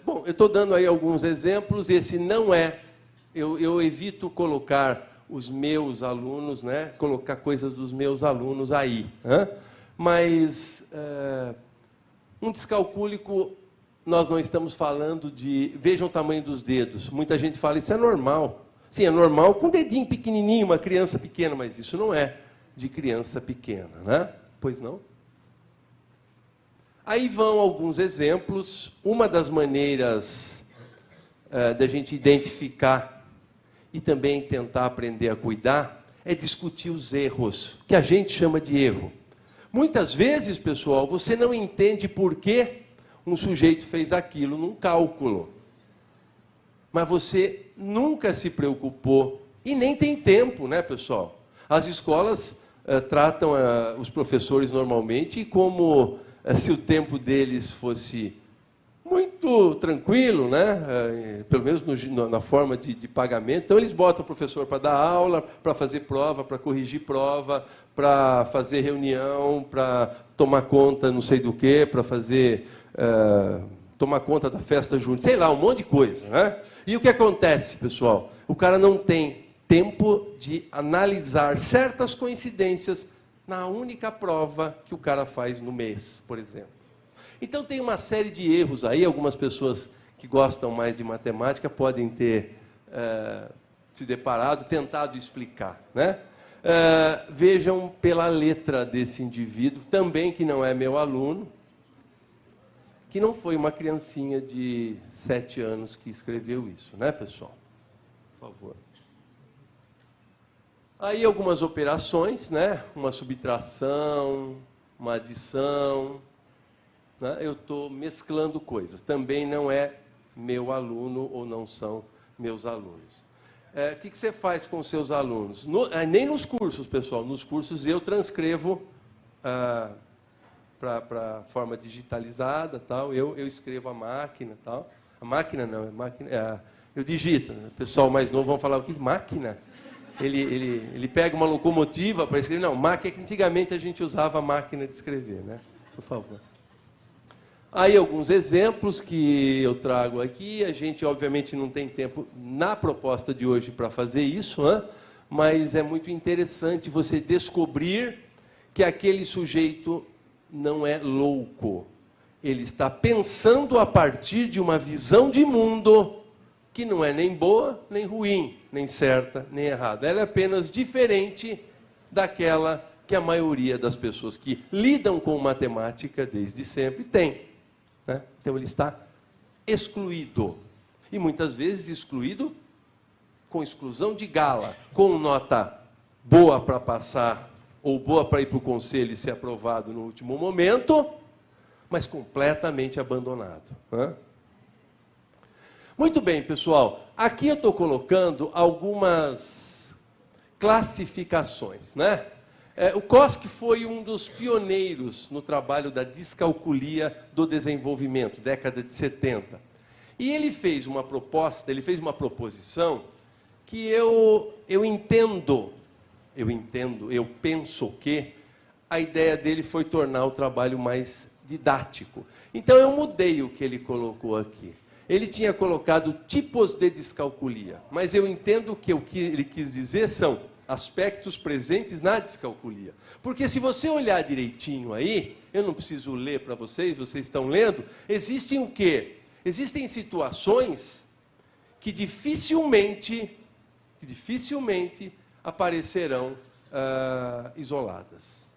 Bom, eu estou dando aí alguns exemplos. Esse não é... Eu evito colocar os meus alunos, né? Colocar coisas dos meus alunos aí. Mas um descalcúlico, nós não estamos falando de... Vejam o tamanho dos dedos. Muita gente fala, isso é normal. Sim, é normal com um dedinho pequenininho, uma criança pequena, mas isso não é de criança pequena, né? Pois não? Aí vão alguns exemplos. Uma das maneiras da gente identificar e também tentar aprender a cuidar é discutir os erros, que a gente chama de erro. Muitas vezes, pessoal, você não entende por que um sujeito fez aquilo num cálculo. Mas você nunca se preocupou, e nem tem tempo, né, pessoal? As escolas tratam os professores normalmente como se o tempo deles fosse muito tranquilo, né? Pelo menos na forma de pagamento. Então, eles botam o professor para dar aula, para fazer prova, para corrigir prova, para fazer reunião, para tomar conta não sei do quê, para fazer... tomar conta da festa junina, sei lá, um monte de coisa, né? E o que acontece, pessoal? O cara não tem tempo de analisar certas coincidências na única prova que o cara faz no mês, por exemplo. Então, tem uma série de erros aí. Algumas pessoas que gostam mais de matemática podem ter se deparado, tentado explicar, né? Vejam pela letra desse indivíduo, também que não é meu aluno, que não foi uma criancinha de 7 anos que escreveu isso, né, pessoal? Por favor. Aí algumas operações, né? Uma subtração, uma adição, né? Eu estou mesclando coisas. Também não é meu aluno ou não são meus alunos. O que você faz com os seus alunos? Nem nos cursos, pessoal. Nos cursos eu transcrevo para forma digitalizada, tal. Eu escrevo a máquina, tal. A máquina não, a máquina, eu digito. Né? O pessoal mais novo vão falar, o que máquina? Ele pega uma locomotiva para escrever. Não, máquina é que antigamente a gente usava a máquina de escrever, né? Por favor. Aí alguns exemplos que eu trago aqui. A gente, obviamente, não tem tempo na proposta de hoje para fazer isso, né? Mas é muito interessante você descobrir que aquele sujeito não é louco. Ele está pensando a partir de uma visão de mundo que não é nem boa, nem ruim, nem certa, nem errada. Ela é apenas diferente daquela que a maioria das pessoas que lidam com matemática desde sempre tem. Né? Então, ele está excluído. E, muitas vezes, excluído com exclusão de gala, com nota boa para passar ou boa para ir para o conselho e ser aprovado no último momento, mas completamente abandonado. Né? Muito bem, pessoal. Aqui eu estou colocando algumas classificações, né? O Koski foi um dos pioneiros no trabalho da descalculia do desenvolvimento, década de 70. E ele fez uma proposta, ele fez uma proposição que eu penso que a ideia dele foi tornar o trabalho mais didático. Então, eu mudei o que ele colocou aqui. Ele tinha colocado tipos de descalculia, mas eu entendo que o que ele quis dizer são aspectos presentes na descalculia. Porque se você olhar direitinho aí, eu não preciso ler para vocês, vocês estão lendo, existem o quê? Existem situações que dificilmente aparecerão isoladas.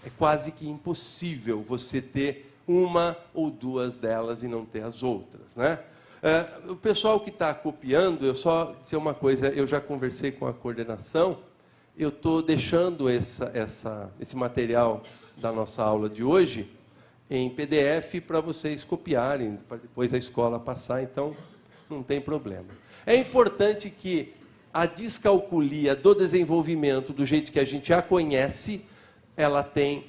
É quase que impossível você ter uma ou duas delas e não ter as outras, né? O pessoal que está copiando, eu só dizer uma coisa, eu já conversei com a coordenação, eu estou deixando esse material da nossa aula de hoje em PDF para vocês copiarem, para depois a escola passar, então não tem problema. É importante que a descalculia do desenvolvimento, do jeito que a gente a conhece, ela tem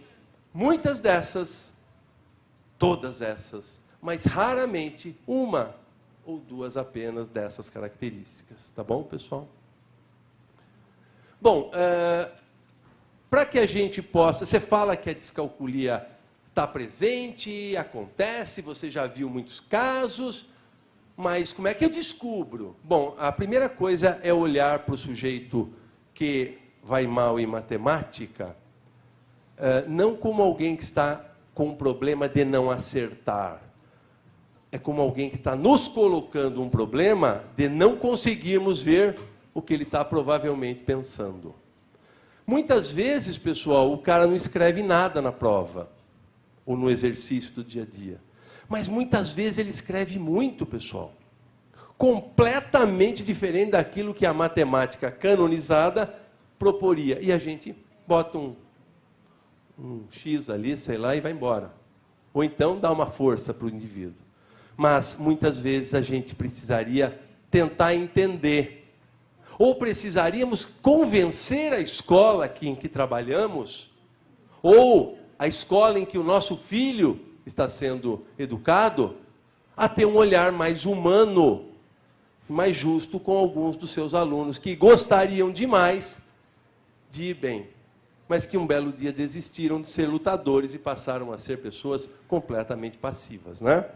muitas dessas, todas essas, mas raramente uma ou duas apenas dessas características. Tá bom, pessoal? Bom, para que a gente possa... Você fala que a descalculia está presente, acontece, você já viu muitos casos, mas como é que eu descubro? Bom, a primeira coisa é olhar para o sujeito que vai mal em matemática, não como alguém que está com um problema de não acertar. É como alguém que está nos colocando um problema de não conseguirmos ver o que ele está provavelmente pensando. Muitas vezes, pessoal, o cara não escreve nada na prova, ou no exercício do dia a dia. Mas muitas vezes ele escreve muito, pessoal. Completamente diferente daquilo que a matemática canonizada proporia. E a gente bota um X ali, sei lá, e vai embora. Ou então dá uma força para o indivíduo. Mas muitas vezes a gente precisaria tentar entender. Ou precisaríamos convencer a escola em que trabalhamos, ou a escola em que o nosso filho está sendo educado, a ter um olhar mais humano, mais justo com alguns dos seus alunos, que gostariam demais de ir bem, mas que um belo dia desistiram de ser lutadores e passaram a ser pessoas completamente passivas, né?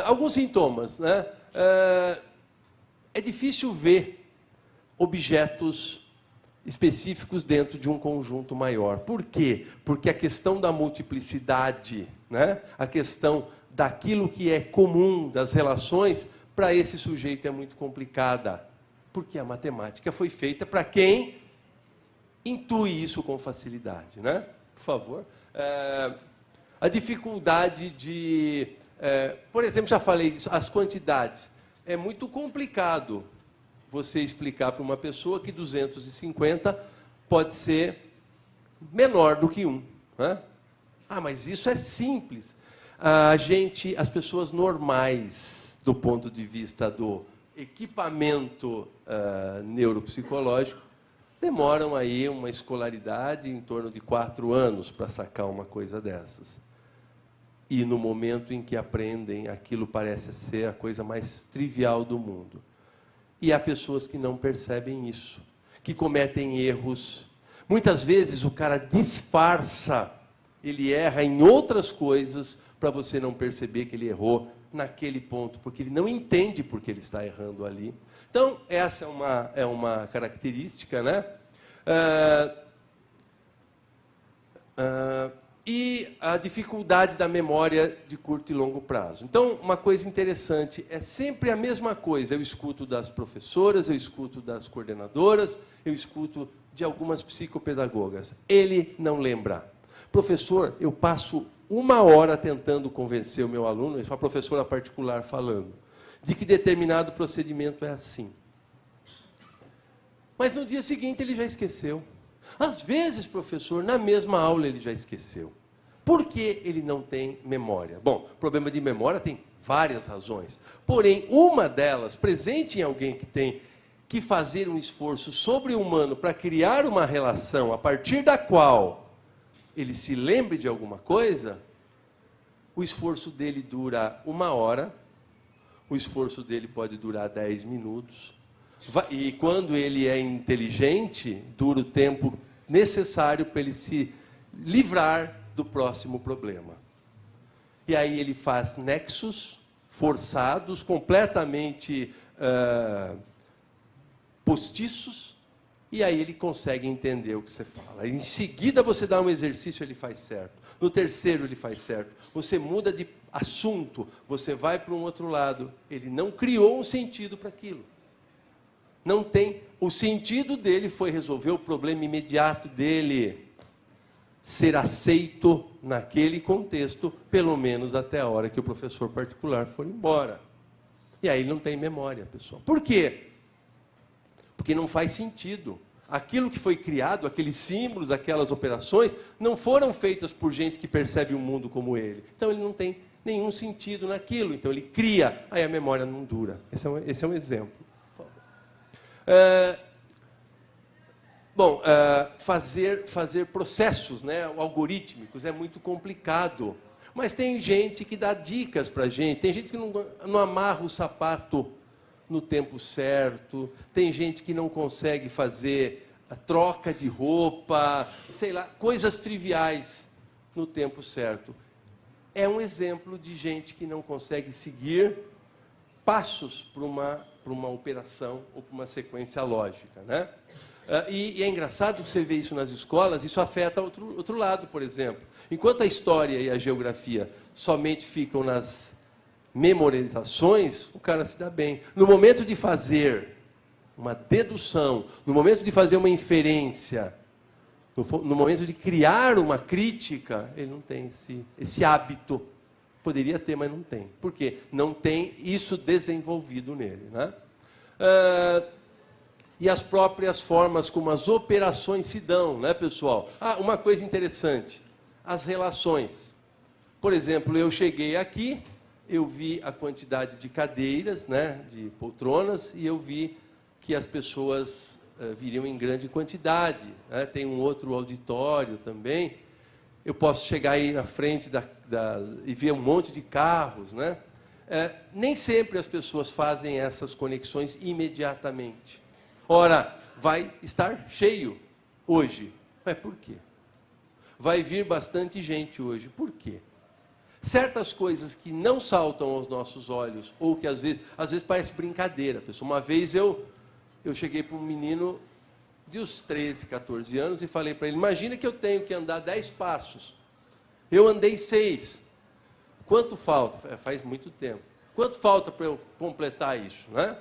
Alguns sintomas, né? É difícil ver objetos específicos dentro de um conjunto maior. Por quê? Porque a questão da multiplicidade, né? A questão daquilo que é comum, das relações, para esse sujeito é muito complicada. Porque a matemática foi feita para quem intui isso com facilidade, né? Por favor. A dificuldade de... por exemplo, já falei disso, as quantidades. É muito complicado você explicar para uma pessoa que 250 pode ser menor do que 1. Né? Mas isso é simples. As pessoas normais, do ponto de vista do equipamento neuropsicológico, demoram aí uma escolaridade em torno de 4 anos para sacar uma coisa dessas. E no momento em que aprendem, aquilo parece ser a coisa mais trivial do mundo. E há pessoas que não percebem isso, que cometem erros. Muitas vezes o cara disfarça, ele erra em outras coisas para você não perceber que ele errou naquele ponto, porque ele não entende por que ele está errando ali. Então, essa é uma característica, né? E a dificuldade da memória de curto e longo prazo. Então, uma coisa interessante, é sempre a mesma coisa. Eu escuto das professoras, eu escuto das coordenadoras, eu escuto de algumas psicopedagogas. Ele não lembra. Professor, eu passo 1 hora tentando convencer o meu aluno, isso é uma professora particular falando, de que determinado procedimento é assim. Mas no dia seguinte ele já esqueceu. Às vezes, professor, na mesma aula ele já esqueceu. Por que ele não tem memória? Bom, problema de memória tem várias razões. Porém, uma delas, presente em alguém que tem que fazer um esforço sobre-humano para criar uma relação a partir da qual ele se lembre de alguma coisa, o esforço dele dura 1 hora, o esforço dele pode durar 10 minutos, e quando ele é inteligente, dura o tempo necessário para ele se livrar do próximo problema. E aí ele faz nexos forçados, completamente postiços, e aí ele consegue entender o que você fala. Em seguida você dá um exercício, ele faz certo. No terceiro ele faz certo. Você muda de assunto, você vai para um outro lado. Ele não criou um sentido para aquilo. Não tem. O sentido dele foi resolver o problema imediato dele. Ser aceito naquele contexto, pelo menos até a hora que o professor particular for embora. E aí ele não tem memória, pessoal. Por quê? Porque não faz sentido. Aquilo que foi criado, aqueles símbolos, aquelas operações, não foram feitas por gente que percebe o mundo como ele. Então ele não tem nenhum sentido naquilo. Então ele cria, aí a memória não dura. Esse é um exemplo. Fazer processos, né, algorítmicos é muito complicado. Mas tem gente que dá dicas para a gente, tem gente que não amarra o sapato no tempo certo, tem gente que não consegue fazer a troca de roupa, sei lá, coisas triviais no tempo certo. É um exemplo de gente que não consegue seguir passos para uma operação ou para uma sequência lógica, né? E é engraçado que você vê isso nas escolas, isso afeta outro lado, por exemplo. Enquanto a história e a geografia somente ficam nas memorizações, o cara se dá bem. No momento de fazer uma dedução, no momento de fazer uma inferência, no momento de criar uma crítica, ele não tem esse hábito. Poderia ter, mas não tem. Por quê? Não tem isso desenvolvido nele, né? E as próprias formas como as operações se dão, né, pessoal? Uma coisa interessante, as relações. Por exemplo, eu cheguei aqui, eu vi a quantidade de cadeiras, né, de poltronas, e eu vi que as pessoas viriam em grande quantidade, né? Tem um outro auditório também. Eu posso chegar aí na frente e ver um monte de carros, né? Nem sempre as pessoas fazem essas conexões imediatamente. Ora, vai estar cheio hoje. Mas por quê? Vai vir bastante gente hoje. Por quê? Certas coisas que não saltam aos nossos olhos, ou que às vezes parece brincadeira. Pessoal, uma vez eu cheguei para um menino de uns 13, 14 anos e falei para ele, imagina que eu tenho que andar 10 passos. Eu andei 6. Quanto falta? Faz muito tempo. Quanto falta para eu completar isso, né?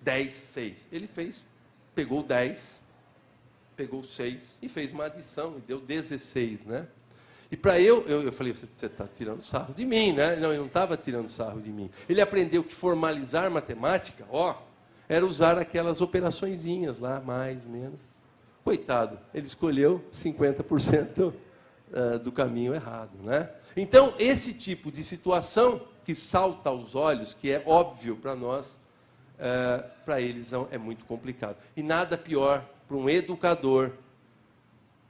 10, 6. Ele pegou 10, pegou 6 e fez uma adição, e deu 16, né? E para eu falei, você está tirando sarro de mim, né? Não, ele não estava tirando sarro de mim. Ele aprendeu que formalizar matemática, era usar aquelas operaçõezinhas lá, mais, menos. Coitado, ele escolheu 50% do caminho errado, né? Então, esse tipo de situação que salta aos olhos, que é óbvio para nós, para eles é muito complicado. E nada pior para um educador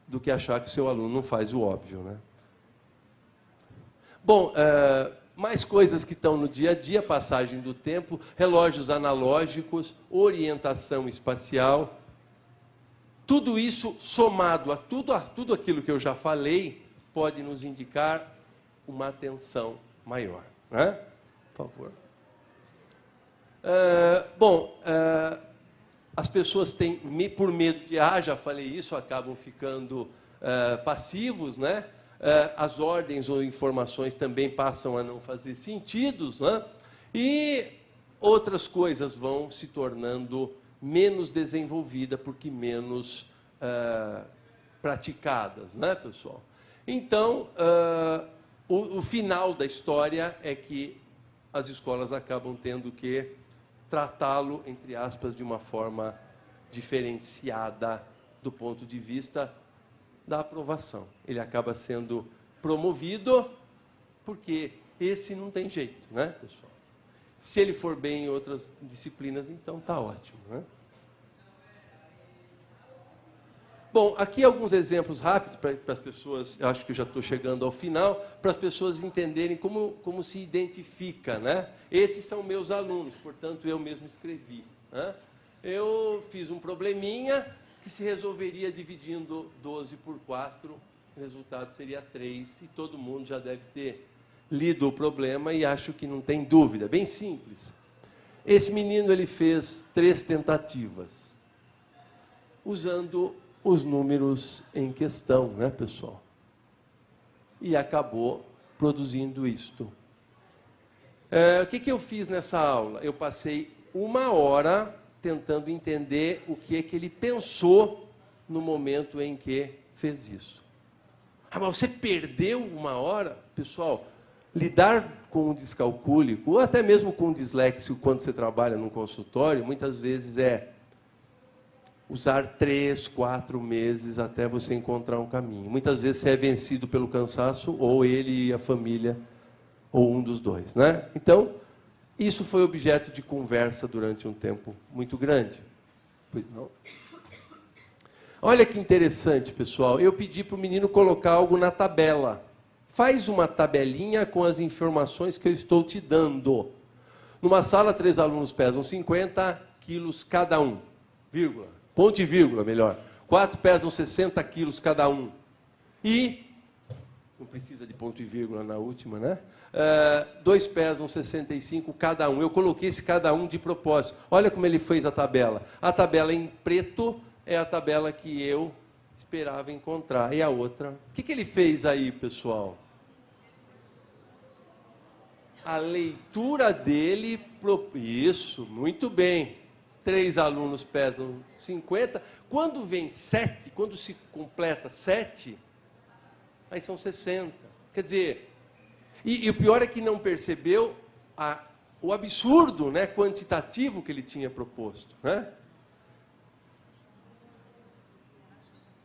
do que achar que o seu aluno não faz o óbvio, né? Bom, mais coisas que estão no dia a dia, passagem do tempo, relógios analógicos, orientação espacial. Tudo isso somado a tudo aquilo que eu já falei, pode nos indicar uma atenção maior, né? Por favor. As pessoas têm, por medo de, já falei isso, acabam ficando passivos, né? As ordens ou informações também passam a não fazer sentidos, né? E outras coisas vão se tornando menos desenvolvidas, porque menos praticadas, né, pessoal? Então, o final da história é que as escolas acabam tendo que tratá-lo, entre aspas, de uma forma diferenciada do ponto de vista da aprovação. Ele acaba sendo promovido porque esse não tem jeito, né, pessoal? Se ele for bem em outras disciplinas, então está ótimo, né? Bom, aqui alguns exemplos rápidos para as pessoas, eu acho que eu já estou chegando ao final, para as pessoas entenderem como se identifica, né? Esses são meus alunos, portanto, eu mesmo escrevi, né? Eu fiz um probleminha que se resolveria dividindo 12 por 4, o resultado seria 3, e todo mundo já deve ter lido o problema e acho que não tem dúvida, bem simples. Esse menino ele fez 3 tentativas, usando os números em questão, né, pessoal? E acabou produzindo isto. O que eu fiz nessa aula? Eu passei 1 hora tentando entender o que é que ele pensou no momento em que fez isso. Mas você perdeu 1 hora? Pessoal, lidar com um descalcúlico, ou até mesmo com um disléxico, quando você trabalha num consultório, muitas vezes é usar 3, 4 meses até você encontrar um caminho. Muitas vezes você é vencido pelo cansaço, ou ele e a família, ou um dos dois, né? Então, isso foi objeto de conversa durante um tempo muito grande. Pois não? Olha que interessante, pessoal. Eu pedi para o menino colocar algo na tabela. Faz uma tabelinha com as informações que eu estou te dando. Numa sala, 3 alunos pesam 50 quilos cada um, vírgula, ponto e vírgula, melhor. 4 pesam 60 quilos cada um. E, não precisa de ponto e vírgula na última, né? 2 pesam 65 cada um. Eu coloquei esse cada um de propósito. Olha como ele fez a tabela. A tabela em preto é a tabela que eu esperava encontrar. E a outra? O que ele fez aí, pessoal? A leitura dele... Isso, muito bem. 3 alunos pesam 50. Quando vem 7, quando se completa 7, aí são 60. Quer dizer, e o pior é que não percebeu o absurdo, né, quantitativo que ele tinha proposto, né?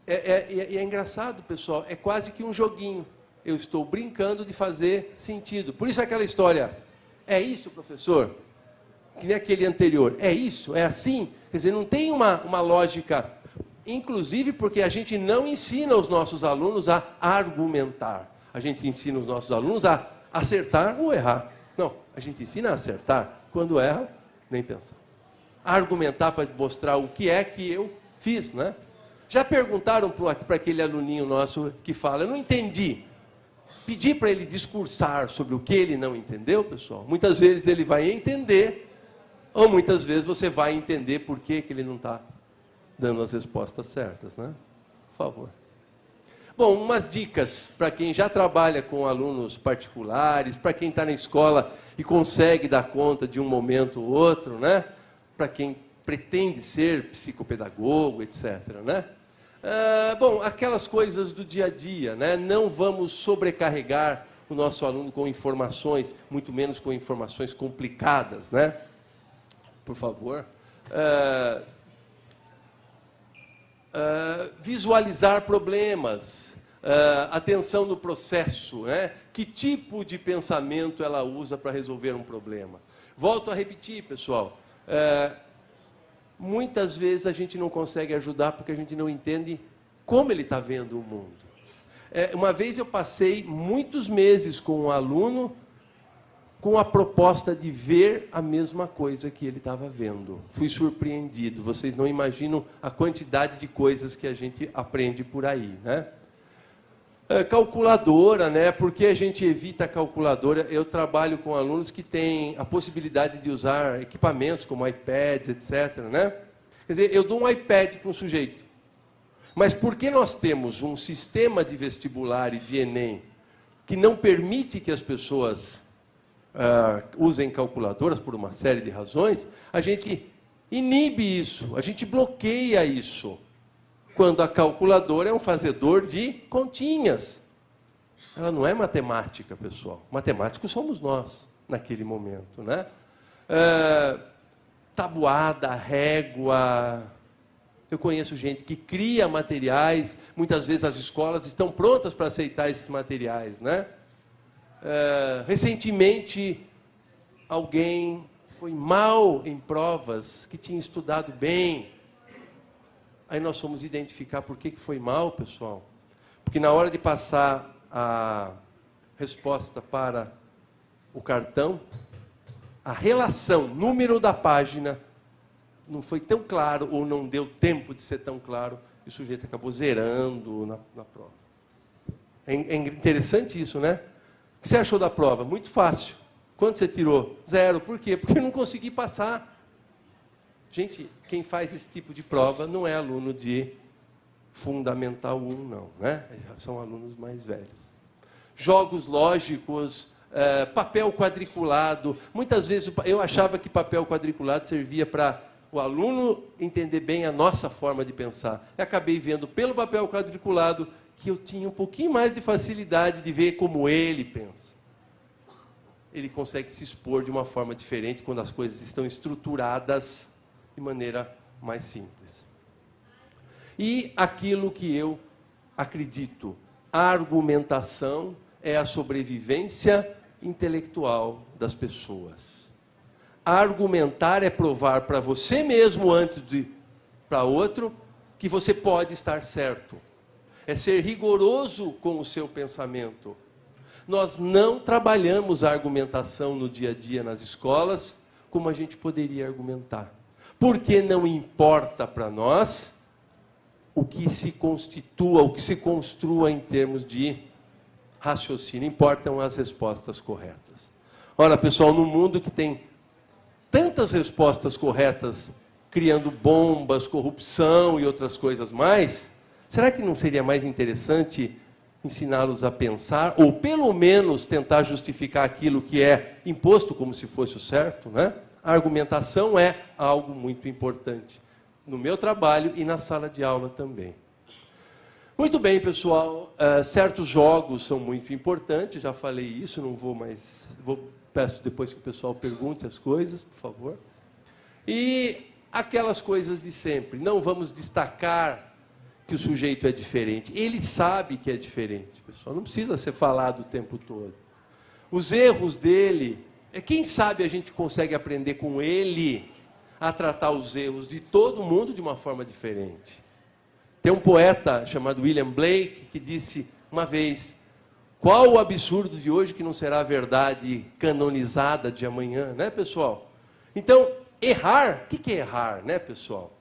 É engraçado, pessoal, é quase que um joguinho. Eu estou brincando de fazer sentido. Por isso é aquela história, é isso, professor? Que nem aquele anterior, é isso? É assim? Quer dizer, não tem uma lógica, inclusive porque a gente não ensina os nossos alunos a argumentar. A gente ensina os nossos alunos a acertar ou errar. Não, a gente ensina a acertar. Quando erra, nem pensar. Argumentar para mostrar o que é que eu fiz, né? Já perguntaram para aquele aluninho nosso que fala, eu não entendi. Pedir para ele discursar sobre o que ele não entendeu, pessoal, muitas vezes ele vai entender, ou muitas vezes você vai entender por que ele não está dando as respostas certas, né? Por favor. Bom, umas dicas para quem já trabalha com alunos particulares, para quem está na escola e consegue dar conta de um momento ou outro, né? Para quem pretende ser psicopedagogo, etc., né? Bom, aquelas coisas do dia a dia, né? Não vamos sobrecarregar o nosso aluno com informações, muito menos com informações complicadas, né? Por favor. Visualizar problemas, atenção no processo, né? Que tipo de pensamento ela usa para resolver um problema. Volto a repetir, pessoal. Muitas vezes a gente não consegue ajudar porque a gente não entende como ele está vendo o mundo. Uma vez eu passei muitos meses com um aluno com a proposta de ver a mesma coisa que ele estava vendo. Fui surpreendido. Vocês não imaginam a quantidade de coisas que a gente aprende por aí, né? Calculadora, né? Por que a gente evita a calculadora? Eu trabalho com alunos que têm a possibilidade de usar equipamentos como iPads, etc., né? Quer dizer, eu dou um iPad para um sujeito. Mas por que nós temos um sistema de vestibular e de Enem que não permite que as pessoas usem calculadoras por uma série de razões, a gente inibe isso, a gente bloqueia isso. Quando a calculadora é um fazedor de continhas. Ela não é matemática, pessoal. Matemáticos somos nós, naquele momento, né? Tabuada, régua. Eu conheço gente que cria materiais, muitas vezes as escolas estão prontas para aceitar esses materiais, né? Recentemente, alguém foi mal em provas, que tinha estudado bem. Aí nós fomos identificar por que foi mal, pessoal. Porque na hora de passar a resposta para o cartão, a relação, número da página, não foi tão claro, ou não deu tempo de ser tão claro, e o sujeito acabou zerando na prova. É interessante isso, né? O que você achou da prova? Muito fácil. Quanto você tirou? 0. Por quê? Porque eu não consegui passar. Gente, quem faz esse tipo de prova não é aluno de Fundamental 1, não, né? São alunos mais velhos. Jogos lógicos, papel quadriculado. Muitas vezes eu achava que papel quadriculado servia para o aluno entender bem a nossa forma de pensar. Eu acabei vendo pelo papel quadriculado que eu tinha um pouquinho mais de facilidade de ver como ele pensa. Ele consegue se expor de uma forma diferente quando as coisas estão estruturadas de maneira mais simples. E aquilo que eu acredito, a argumentação é a sobrevivência intelectual das pessoas. Argumentar é provar para você mesmo, antes de para outro, que você pode estar certo. É ser rigoroso com o seu pensamento. Nós não trabalhamos a argumentação no dia a dia nas escolas como a gente poderia argumentar. Porque não importa para nós o que se constitua, o que se construa em termos de raciocínio. Importam as respostas corretas. Ora, pessoal, no mundo que tem tantas respostas corretas, criando bombas, corrupção e outras coisas mais, será que não seria mais interessante ensiná-los a pensar, ou pelo menos tentar justificar aquilo que é imposto como se fosse o certo, né? A argumentação é algo muito importante no meu trabalho e na sala de aula também. Muito bem, pessoal, certos jogos são muito importantes, já falei isso, não vou mais... Peço depois que o pessoal pergunte as coisas, por favor. E aquelas coisas de sempre, não vamos destacar que o sujeito é diferente. Ele sabe que é diferente, pessoal. Não precisa ser falado o tempo todo. Os erros dele, quem sabe a gente consegue aprender com ele a tratar os erros de todo mundo de uma forma diferente. Tem um poeta chamado William Blake que disse uma vez: qual o absurdo de hoje que não será a verdade canonizada de amanhã, né, pessoal? Então, errar, o que é errar, né, pessoal?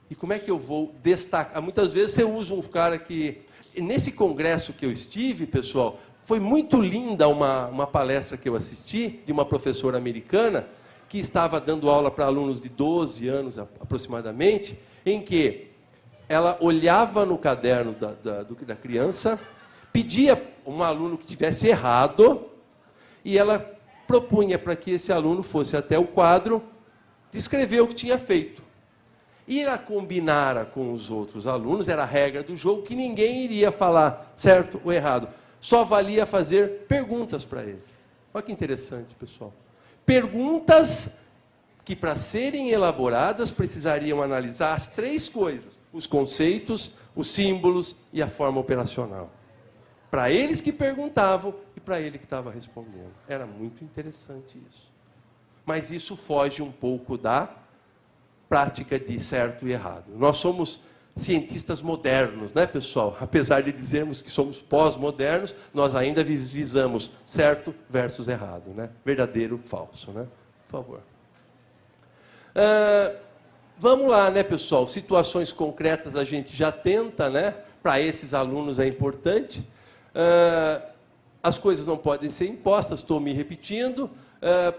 E como é que eu vou destacar? Muitas vezes você usa um cara que... Nesse congresso que eu estive, pessoal, foi muito linda uma palestra que eu assisti, de uma professora americana, que estava dando aula para alunos de 12 anos aproximadamente, em que ela olhava no caderno da criança, pedia um aluno que tivesse errado, e ela propunha para que esse aluno fosse até o quadro, descrever o que tinha feito. E ela combinara com os outros alunos, era a regra do jogo, que ninguém iria falar certo ou errado. Só valia fazer perguntas para ele. Olha que interessante, pessoal. Perguntas que, para serem elaboradas, precisariam analisar as três coisas: os conceitos, os símbolos e a forma operacional. Para eles que perguntavam e para ele que estava respondendo. Era muito interessante isso. Mas isso foge um pouco da prática de certo e errado. Nós somos cientistas modernos, né, pessoal? Apesar de dizermos que somos pós-modernos, nós ainda visamos certo versus errado, né? Verdadeiro, falso, né? Por favor. Vamos lá, né, pessoal? Situações concretas a gente já tenta, né? Para esses alunos é importante. As coisas não podem ser impostas, estou me repetindo.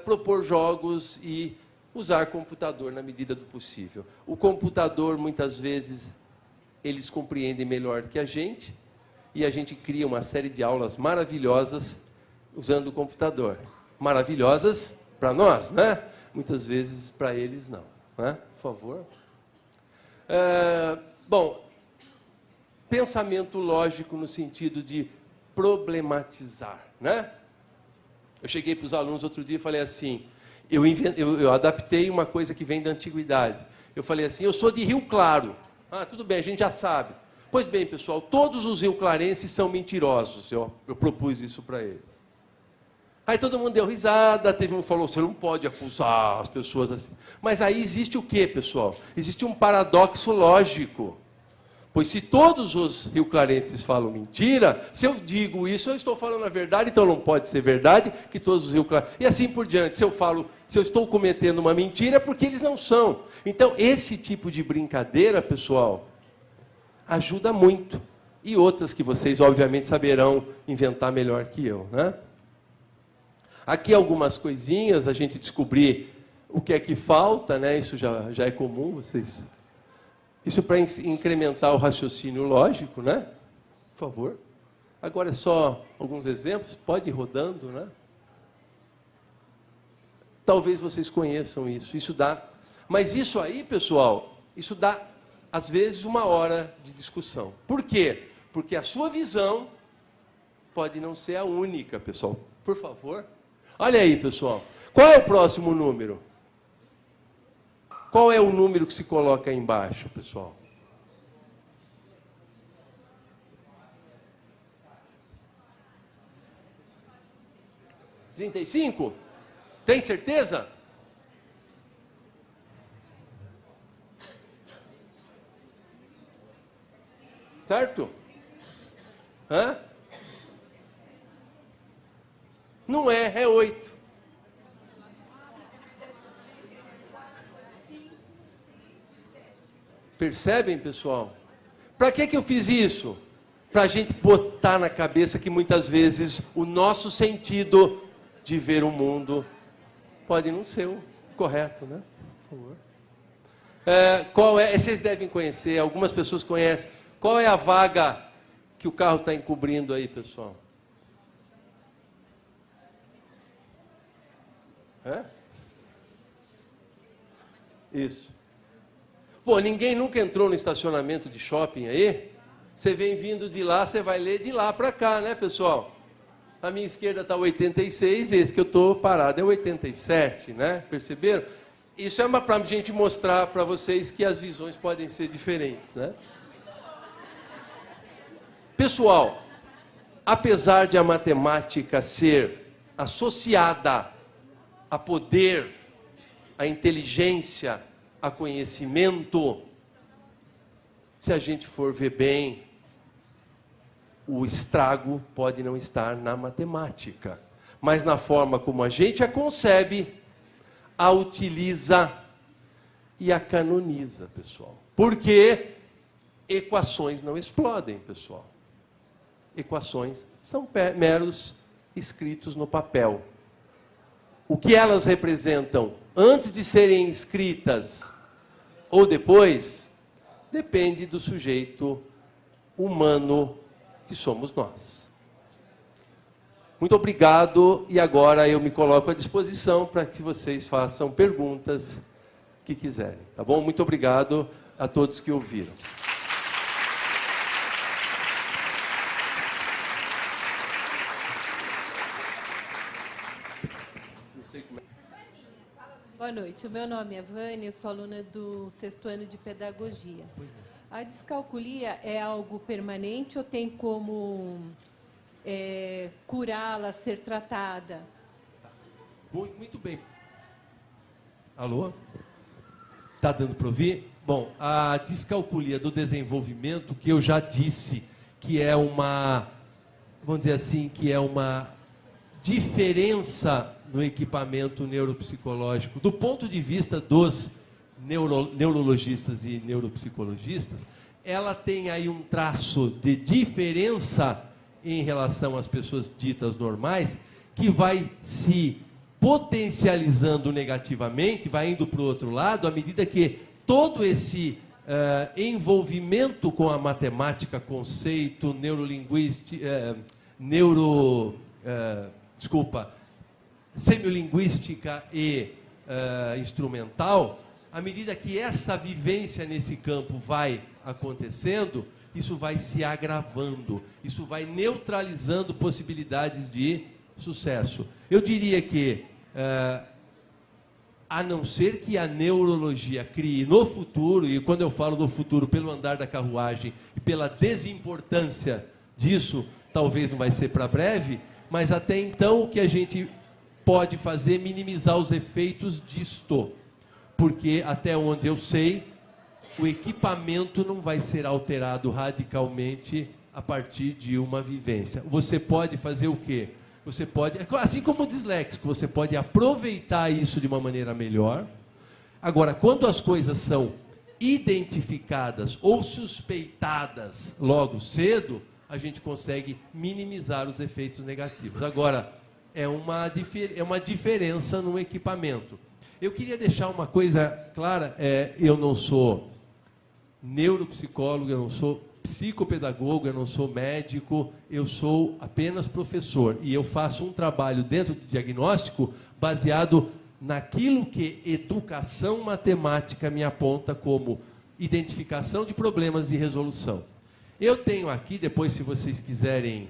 Propor jogos e usar computador na medida do possível. O computador, muitas vezes, eles compreendem melhor que a gente, e a gente cria uma série de aulas maravilhosas usando o computador. Maravilhosas para nós, né? Muitas vezes para eles não, né? Por favor. Bom, pensamento lógico no sentido de problematizar, né? Eu cheguei para os alunos outro dia e falei assim, eu adaptei uma coisa que vem da antiguidade. Eu falei assim, eu sou de Rio Claro. Ah, tudo bem, a gente já sabe. Pois bem, pessoal, todos os rio-clarenses são mentirosos. Eu propus isso para eles. Aí todo mundo deu risada, teve um que falou, você não pode acusar as pessoas assim. Mas aí existe o quê, pessoal? Existe um paradoxo lógico. Pois se todos os rio-clarenses falam mentira, se eu digo isso, eu estou falando a verdade, então não pode ser verdade que todos os rio-clarenses... E assim por diante, se eu estou cometendo uma mentira, é porque eles não são. Então, esse tipo de brincadeira, pessoal, ajuda muito. E outras que vocês, obviamente, saberão inventar melhor que eu, né? Aqui algumas coisinhas, a gente descobrir o que é que falta, né? Isso já é comum, vocês... Isso para incrementar o raciocínio lógico, né? Por favor. Agora é só alguns exemplos, pode ir rodando, né? Talvez vocês conheçam isso. Isso dá. Mas isso aí, pessoal, isso dá, às vezes, 1 hora de discussão. Por quê? Porque a sua visão pode não ser a única, pessoal. Por favor. Olha aí, pessoal. Qual é o próximo número? Qual é o número que se coloca aí embaixo, pessoal? (35) Tem certeza? Certo? Hã? Não é, é 8. Percebem, pessoal? Para que eu fiz isso? Para a gente botar na cabeça que muitas vezes o nosso sentido de ver o mundo pode não ser o correto, né? Por favor. Qual é? Vocês devem conhecer, algumas pessoas conhecem. Qual é a vaga que o carro está encobrindo aí, pessoal? Isso. Pô, ninguém nunca entrou no estacionamento de shopping aí? Você vem vindo de lá, você vai ler de lá para cá, né, pessoal? A minha esquerda está 86, esse que eu estou parado é 87, né? Perceberam? Isso é para a gente mostrar para vocês que as visões podem ser diferentes, né? Pessoal, apesar de a matemática ser associada a poder, a inteligência, a conhecimento, se a gente for ver bem, o estrago pode não estar na matemática, mas na forma como a gente a concebe, a utiliza e a canoniza, pessoal. Porque equações não explodem, pessoal. Equações são meros escritos no papel. O que elas representam antes de serem escritas ou depois, depende do sujeito humano que somos nós. Muito obrigado, e agora eu me coloco à disposição para que vocês façam perguntas que quiserem, tá bom? Muito obrigado a todos que ouviram. Boa noite, o meu nome é Vânia, eu sou aluna do 6º ano de Pedagogia. A descalculia é algo permanente ou tem como curá-la, ser tratada? Muito bem. Alô? Está dando para ouvir? Bom, a descalculia do desenvolvimento, que eu já disse que é uma, vamos dizer assim, que é uma diferença no equipamento neuropsicológico, do ponto de vista dos neurologistas e neuropsicologistas, ela tem aí um traço de diferença em relação às pessoas ditas normais, que vai se potencializando negativamente, vai indo para o outro lado, à medida que todo esse envolvimento com a matemática, conceito, neurolinguística, semiolinguística e instrumental, à medida que essa vivência nesse campo vai acontecendo, isso vai se agravando, isso vai neutralizando possibilidades de sucesso. Eu diria que, a não ser que a neurologia crie no futuro, e quando eu falo no futuro, pelo andar da carruagem e pela desimportância disso, talvez não vai ser para breve, mas até então o que a gente pode fazer é minimizar os efeitos disto, porque até onde eu sei, o equipamento não vai ser alterado radicalmente a partir de uma vivência. Você pode fazer o quê? Você pode, assim como o disléxico, você pode aproveitar isso de uma maneira melhor. Agora, quando as coisas são identificadas ou suspeitadas logo cedo, a gente consegue minimizar os efeitos negativos. Agora, é uma diferença no equipamento. Eu queria deixar uma coisa clara, eu não sou neuropsicólogo, eu não sou psicopedagogo, eu não sou médico, eu sou apenas professor. E eu faço um trabalho dentro do diagnóstico baseado naquilo que educação matemática me aponta como identificação de problemas e resolução. Eu tenho aqui, depois se vocês quiserem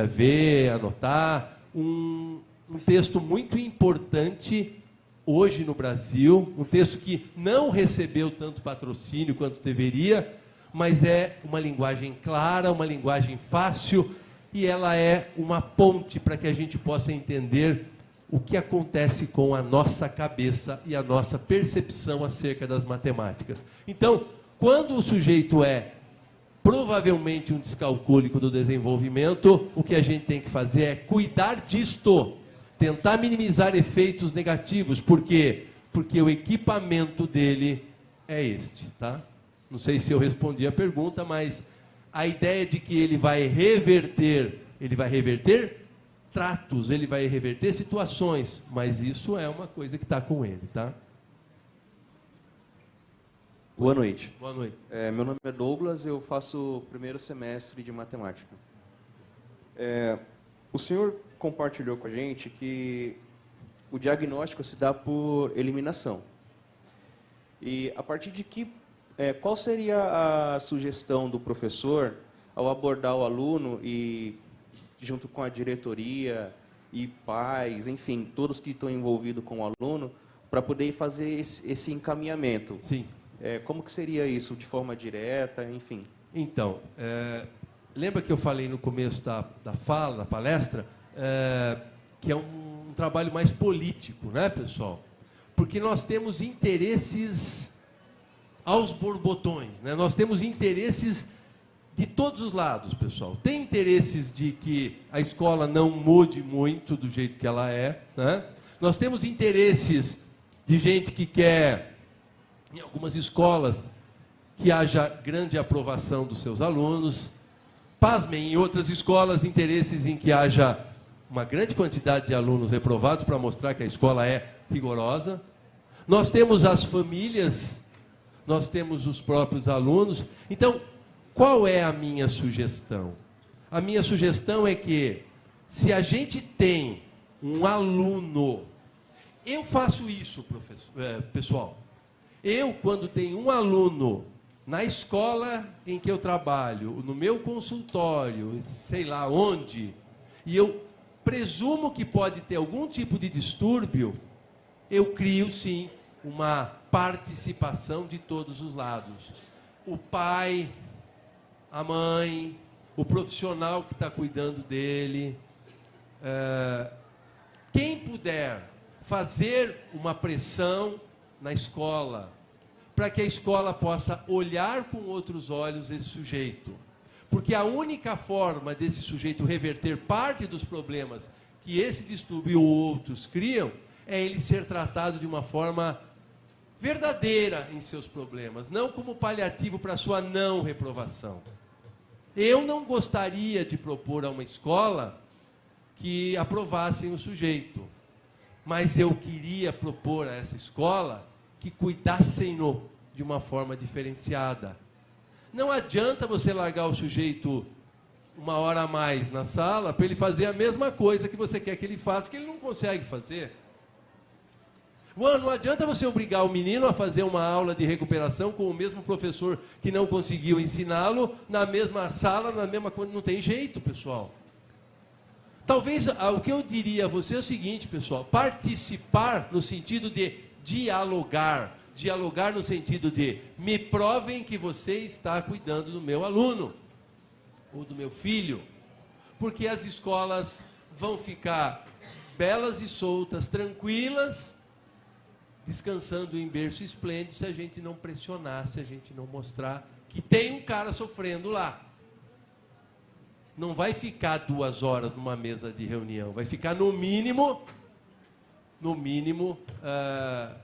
ver, anotar, um texto muito importante hoje no Brasil, um texto que não recebeu tanto patrocínio quanto deveria, mas é uma linguagem clara, uma linguagem fácil, e ela é uma ponte para que a gente possa entender o que acontece com a nossa cabeça e a nossa percepção acerca das matemáticas. Então, quando o sujeito é provavelmente um descalcúlico do desenvolvimento, o que a gente tem que fazer é cuidar disto, tentar minimizar efeitos negativos. Por quê? Porque o equipamento dele é este, tá? Não sei se eu respondi a pergunta, mas a ideia de que ele vai reverter tratos, ele vai reverter situações, mas isso é uma coisa que está com ele, tá? Boa noite. Boa noite. Meu nome é Douglas, eu faço o primeiro semestre de matemática. O senhor compartilhou com a gente que o diagnóstico se dá por eliminação. E a partir de qual seria a sugestão do professor ao abordar o aluno e, junto com a diretoria e pais, enfim, todos que estão envolvidos com o aluno, para poder fazer esse encaminhamento? Sim. Como que seria isso, de forma direta, enfim? Então, lembra que eu falei no começo da palestra, que é um trabalho mais político, né, pessoal? Porque nós temos interesses aos borbotões, né? Nós temos interesses de todos os lados, pessoal. Tem interesses de que a escola não mude muito do jeito que ela é, né? Nós temos interesses de gente que quer, em algumas escolas, que haja grande aprovação dos seus alunos. Pasmem, em outras escolas, interesses em que haja uma grande quantidade de alunos reprovados para mostrar que a escola é rigorosa. Nós temos as famílias, nós temos os próprios alunos. Então, qual é a minha sugestão? A minha sugestão é que, se a gente tem um aluno... Eu faço isso, pessoal. Eu, quando tenho um aluno na escola em que eu trabalho, no meu consultório, sei lá onde, e eu presumo que pode ter algum tipo de distúrbio, eu crio, sim, uma participação de todos os lados. O pai, a mãe, o profissional que está cuidando dele. Quem puder fazer uma pressão na escola, para que a escola possa olhar com outros olhos esse sujeito. Porque a única forma desse sujeito reverter parte dos problemas que esse distúrbio ou outros criam é ele ser tratado de uma forma verdadeira em seus problemas, não como paliativo para a sua não reprovação. Eu não gostaria de propor a uma escola que aprovassem o sujeito, mas eu queria propor a essa escola que cuidassem-no de uma forma diferenciada. Não adianta você largar o sujeito uma hora a mais na sala para ele fazer a mesma coisa que você quer que ele faça, que ele não consegue fazer. Não adianta você obrigar o menino a fazer uma aula de recuperação com o mesmo professor que não conseguiu ensiná-lo, na mesma sala, na mesma coisa. Não tem jeito, pessoal. Talvez o que eu diria a você é o seguinte, pessoal: participar no sentido de dialogar. Dialogar no sentido de me provem que você está cuidando do meu aluno ou do meu filho. Porque as escolas vão ficar belas e soltas, tranquilas, descansando em berço esplêndido, se a gente não pressionar, se a gente não mostrar que tem um cara sofrendo lá. Não vai ficar 2 horas numa mesa de reunião, vai ficar no mínimo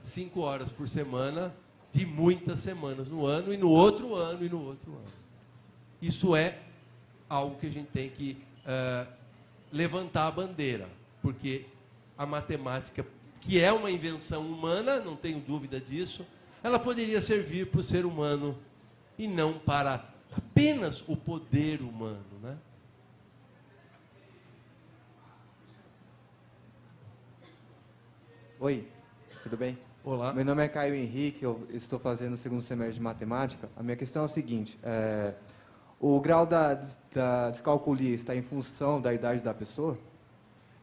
5 horas por semana, de muitas semanas no ano, e no outro ano, e no outro ano. Isso é algo que a gente tem que levantar a bandeira, porque a matemática, que é uma invenção humana, não tenho dúvida disso, ela poderia servir para o ser humano e não para apenas o poder humano, né? Oi, tudo bem? Olá. Meu nome é Caio Henrique, eu estou fazendo o 2º semestre de matemática. A minha questão é o seguinte: o grau da descalculia está em função da idade da pessoa?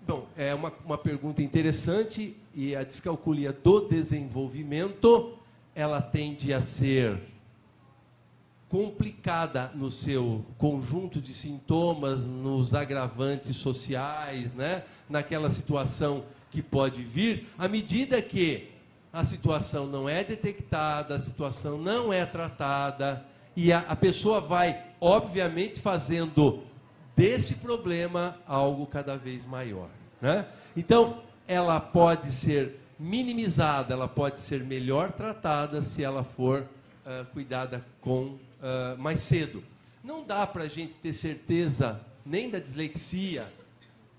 Bom, é uma pergunta interessante, e a descalculia do desenvolvimento, ela tende a ser complicada no seu conjunto de sintomas, nos agravantes sociais, né? Naquela situação que pode vir, à medida que a situação não é detectada, a situação não é tratada, e a pessoa vai, obviamente, fazendo desse problema algo cada vez maior, né? Então, ela pode ser minimizada, ela pode ser melhor tratada se ela for cuidada mais cedo. Não dá para a gente ter certeza nem da dislexia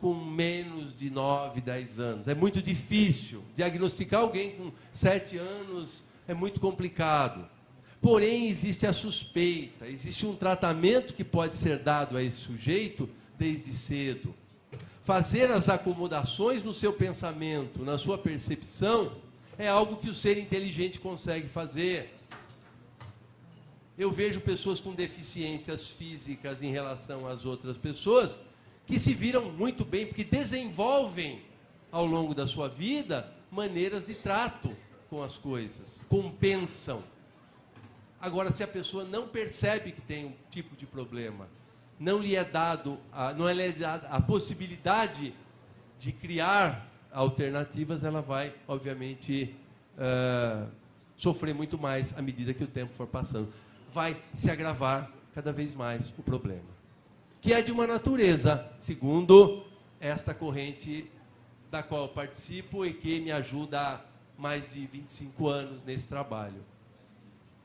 com menos de 9, 10 anos. É muito difícil. Diagnosticar alguém com 7 anos é muito complicado. Porém, existe a suspeita, existe um tratamento que pode ser dado a esse sujeito desde cedo. Fazer as acomodações no seu pensamento, na sua percepção, é algo que o ser inteligente consegue fazer. Eu vejo pessoas com deficiências físicas em relação às outras pessoas que se viram muito bem, porque desenvolvem, ao longo da sua vida, maneiras de trato com as coisas, compensam. Agora, se a pessoa não percebe que tem um tipo de problema, não lhe é dada a possibilidade de criar alternativas, ela vai, obviamente, sofrer muito mais à medida que o tempo for passando. Vai se agravar cada vez mais o problema, que é de uma natureza, segundo esta corrente da qual eu participo e que me ajuda há mais de 25 anos nesse trabalho.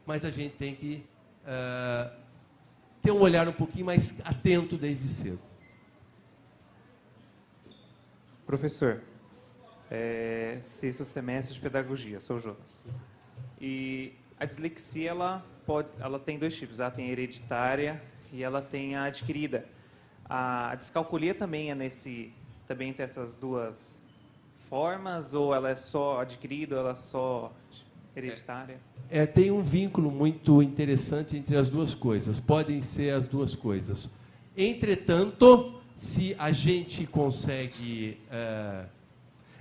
Mas a gente tem que ter um olhar um pouquinho mais atento desde cedo. Professor, sexto semestre de pedagogia, sou o Jonas. E a dislexia, ela tem dois tipos, ela tem a hereditária e ela tem a adquirida. A descalculia também também tem essas duas formas, ou ela é só adquirida, ou ela é só hereditária? Tem um vínculo muito interessante entre as duas coisas. Podem ser as duas coisas. Entretanto, se a gente consegue...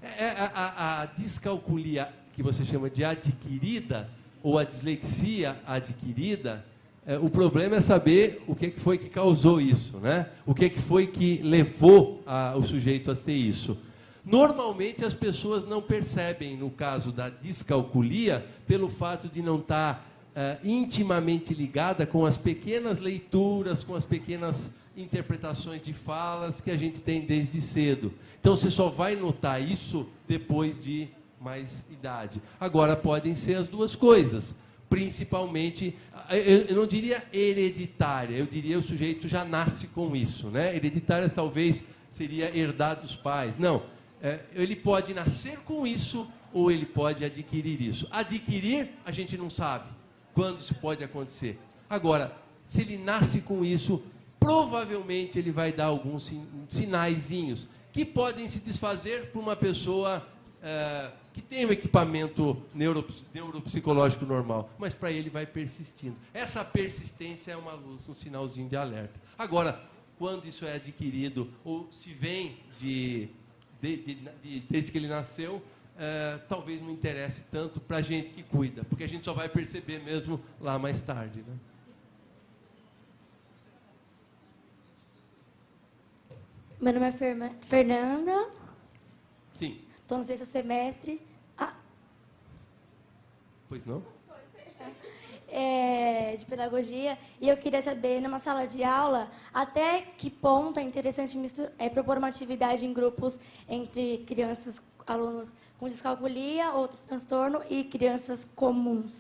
a descalculia, que você chama de adquirida, ou a dislexia adquirida, o problema é saber o que foi que causou isso, né? O que foi que levou o sujeito a ter isso. Normalmente as pessoas não percebem, no caso da descalculia, pelo fato de não estar intimamente ligada com as pequenas leituras, com as pequenas interpretações de falas que a gente tem desde cedo. Então você só vai notar isso depois de mais idade. Agora, podem ser as duas coisas. Principalmente, eu não diria hereditária, eu diria o sujeito já nasce com isso, né? Hereditária talvez seria herdar dos pais. Não, ele pode nascer com isso ou ele pode adquirir isso. Adquirir, a gente não sabe quando isso pode acontecer. Agora, se ele nasce com isso, provavelmente ele vai dar alguns sinaizinhos que podem se desfazer por uma pessoa que tem um equipamento neuropsicológico normal, mas para ele vai persistindo. Essa persistência é uma luz, um sinalzinho de alerta. Agora, quando isso é adquirido ou se vem desde que ele nasceu, talvez não interesse tanto para a gente que cuida, porque a gente só vai perceber mesmo lá mais tarde, né? Meu nome é Fernanda. Sim. Estou no sexto semestre. Pois não? De pedagogia. E eu queria saber, numa sala de aula, até que ponto é interessante propor uma atividade em grupos entre crianças, alunos com descalculia, outro transtorno, e crianças comuns.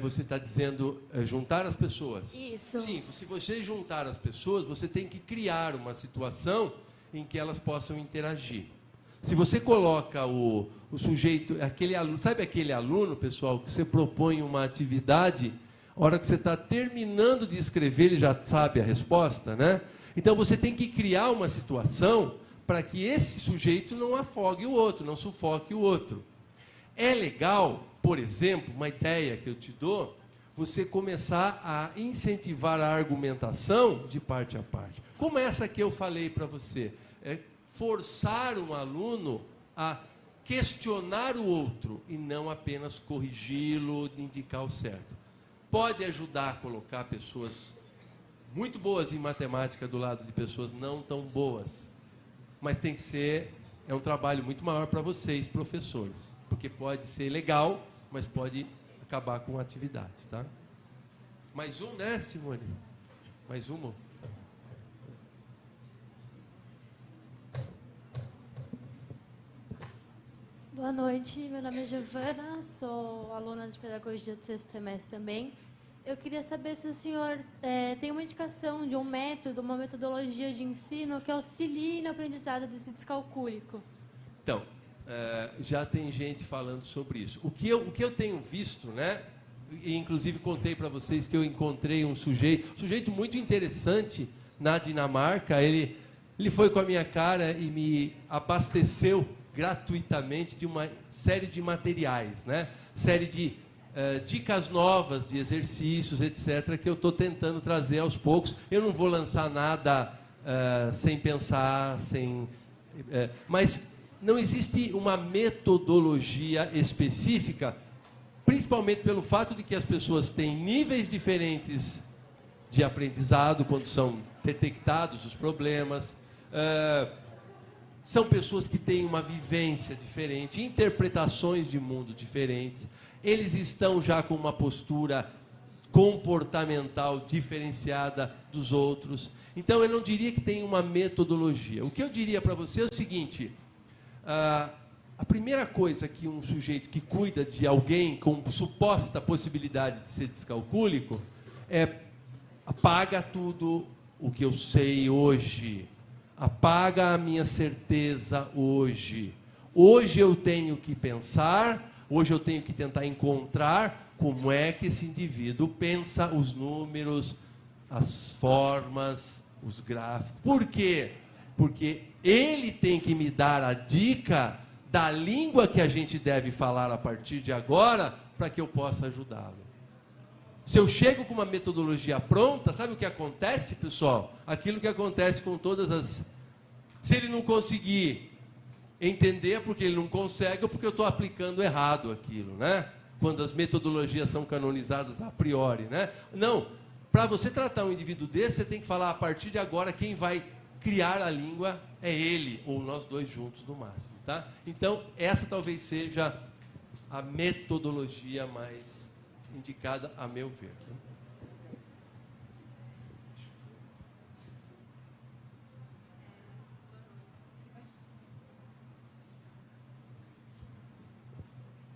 Você está dizendo juntar as pessoas? Isso. Sim, se você juntar as pessoas, você tem que criar uma situação em que elas possam interagir. Se você coloca o sujeito, aquele aluno, sabe aquele aluno, pessoal, que você propõe uma atividade, a hora que você está terminando de escrever, ele já sabe a resposta, né? Então você tem que criar uma situação para que esse sujeito não afogue o outro, não sufoque o outro. É legal, por exemplo, uma ideia que eu te dou, você começar a incentivar a argumentação de parte a parte. Como essa que eu falei para você. Forçar um aluno a questionar o outro e não apenas corrigi-lo, indicar o certo. Pode ajudar a colocar pessoas muito boas em matemática do lado de pessoas não tão boas. Mas tem que ser, um trabalho muito maior para vocês, professores. Porque pode ser legal, mas pode acabar com a atividade, tá? Mais um, né, Simone? Mais uma? Boa noite, meu nome é Giovana, sou aluna de Pedagogia do 6º semestre também. Eu queria saber se o senhor tem uma indicação de um método, uma metodologia de ensino que auxilie no aprendizado desse descalcúlico. Então, já tem gente falando sobre isso. O que eu tenho visto, né? E inclusive contei para vocês que eu encontrei um sujeito muito interessante na Dinamarca. Ele foi com a minha cara e me abasteceu gratuitamente de uma série de materiais, né? Série de dicas novas de exercícios, etc., que eu estou tentando trazer aos poucos. Eu não vou lançar nada sem pensar, mas não existe uma metodologia específica, principalmente pelo fato de que as pessoas têm níveis diferentes de aprendizado quando são detectados os problemas. São pessoas que têm uma vivência diferente, interpretações de mundo diferentes. Eles estão já com uma postura comportamental diferenciada dos outros. Então, eu não diria que tem uma metodologia. O que eu diria para você é o seguinte: a primeira coisa que um sujeito que cuida de alguém com suposta possibilidade de ser descalcúlico é apaga tudo o que eu sei hoje, apaga a minha certeza hoje. Hoje eu tenho que pensar, hoje eu tenho que tentar encontrar como é que esse indivíduo pensa os números, as formas, os gráficos. Por quê? Porque ele tem que me dar a dica da língua que a gente deve falar a partir de agora para que eu possa ajudá-lo. Se eu chego com uma metodologia pronta, sabe o que acontece, pessoal? Aquilo que acontece com todas as... Se ele não conseguir entender porque ele não consegue ou porque eu estou aplicando errado aquilo, né? Quando as metodologias são canonizadas a priori, né? Não, para você tratar um indivíduo desse, você tem que falar a partir de agora quem vai criar a língua é ele, ou nós dois juntos no máximo, tá? Então, essa talvez seja a metodologia mais indicada, a meu ver.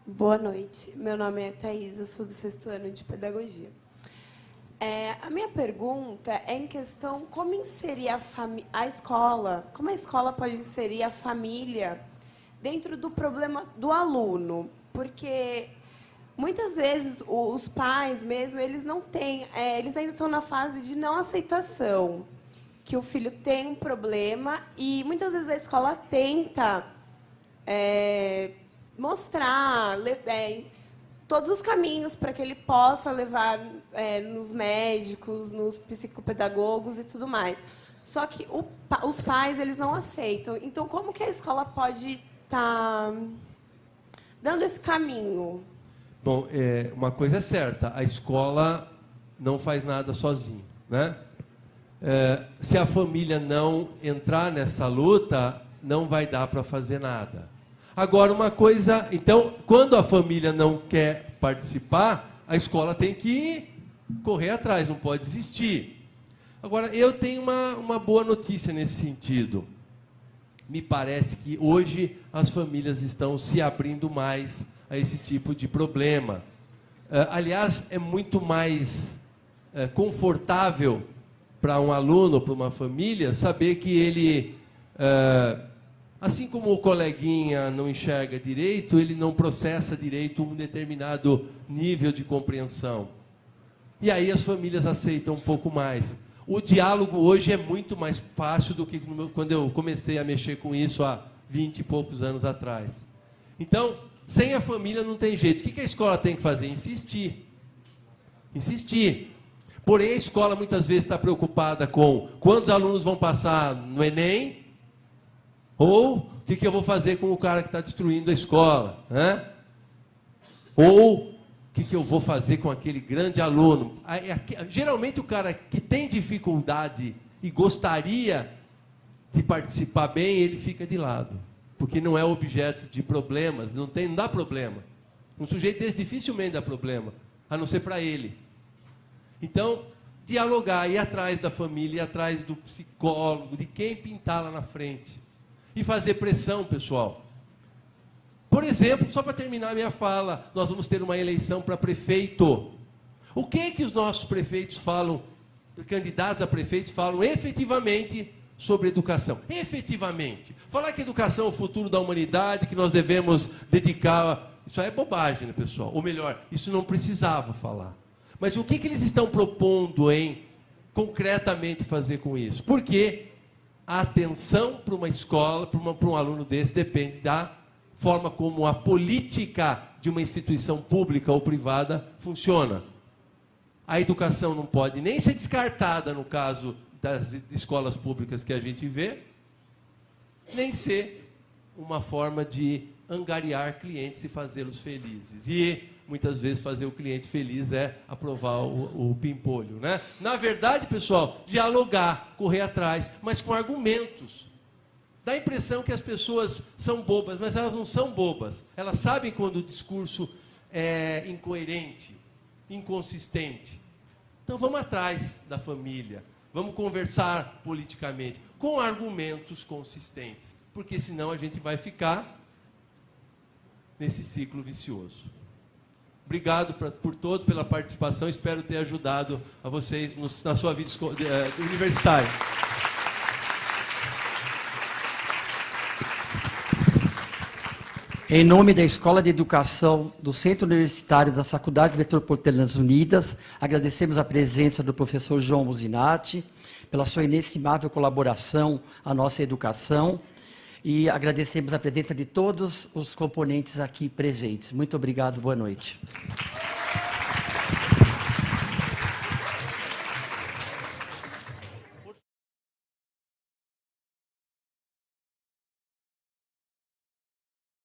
Boa noite, meu nome é Thaís, eu sou do 6º ano de Pedagogia. A minha pergunta é em questão como inserir a escola, como a escola pode inserir a família dentro do problema do aluno, porque muitas vezes os pais mesmo, eles não têm, eles ainda estão na fase de não aceitação, que o filho tem um problema e muitas vezes a escola tenta mostrar todos os caminhos para que ele possa levar nos médicos, nos psicopedagogos e tudo mais. Só que os pais, eles não aceitam. Então, como que a escola pode estar dando esse caminho? Bom, uma coisa é certa, a escola não faz nada sozinha, né? Se a família não entrar nessa luta, não vai dar para fazer nada. Agora, uma coisa... Então, quando a família não quer participar, a escola tem que correr atrás, não pode desistir. Agora, eu tenho uma boa notícia nesse sentido. Me parece que hoje as famílias estão se abrindo mais a esse tipo de problema. Aliás, é muito mais confortável para um aluno, para uma família, saber que ele... assim como o coleguinha não enxerga direito, ele não processa direito um determinado nível de compreensão. E aí as famílias aceitam um pouco mais. O diálogo hoje é muito mais fácil do que quando eu comecei a mexer com isso há 20 e poucos anos atrás. Então, sem a família não tem jeito. O que a escola tem que fazer? Insistir. Insistir. Porém, a escola muitas vezes está preocupada com quantos alunos vão passar no Enem, ou o que eu vou fazer com o cara que está destruindo a escola, né? Ou o que eu vou fazer com aquele grande aluno. Geralmente o cara que tem dificuldade e gostaria de participar bem, ele fica de lado, porque não é objeto de problemas, não dá problema. Um sujeito desse dificilmente dá problema, a não ser para ele. Então, dialogar, ir atrás da família, ir atrás do psicólogo, de quem pintar lá na frente. E fazer pressão, pessoal. Por exemplo, só para terminar a minha fala, nós vamos ter uma eleição para prefeito. O que os nossos prefeitos falam, candidatos a prefeitos falam efetivamente sobre educação? Efetivamente. Falar que educação é o futuro da humanidade, que nós devemos dedicar... Isso aí é bobagem, né, pessoal? Ou melhor, isso não precisava falar. Mas o que eles estão propondo em concretamente fazer com isso? Porque a atenção para uma escola, para um aluno desse, depende da forma como a política de uma instituição pública ou privada funciona. A educação não pode nem ser descartada, no caso das escolas públicas que a gente vê, nem ser uma forma de angariar clientes e fazê-los felizes. E, muitas vezes, fazer o cliente feliz é aprovar o pimpolho, né? Na verdade, pessoal, dialogar, correr atrás, mas com argumentos. Dá a impressão que as pessoas são bobas, mas elas não são bobas. Elas sabem quando o discurso é incoerente, inconsistente. Então, vamos atrás da família. Vamos conversar politicamente, com argumentos consistentes. Porque, senão, a gente vai ficar nesse ciclo vicioso. Obrigado por todos pela participação. Espero ter ajudado a vocês na sua vida universitária. Em nome da Escola de Educação do Centro Universitário das Faculdades Metropolitanas Unidas, agradecemos a presença do professor João Musinati, pela sua inestimável colaboração à nossa educação, e agradecemos a presença de todos os componentes aqui presentes. Muito obrigado, boa noite.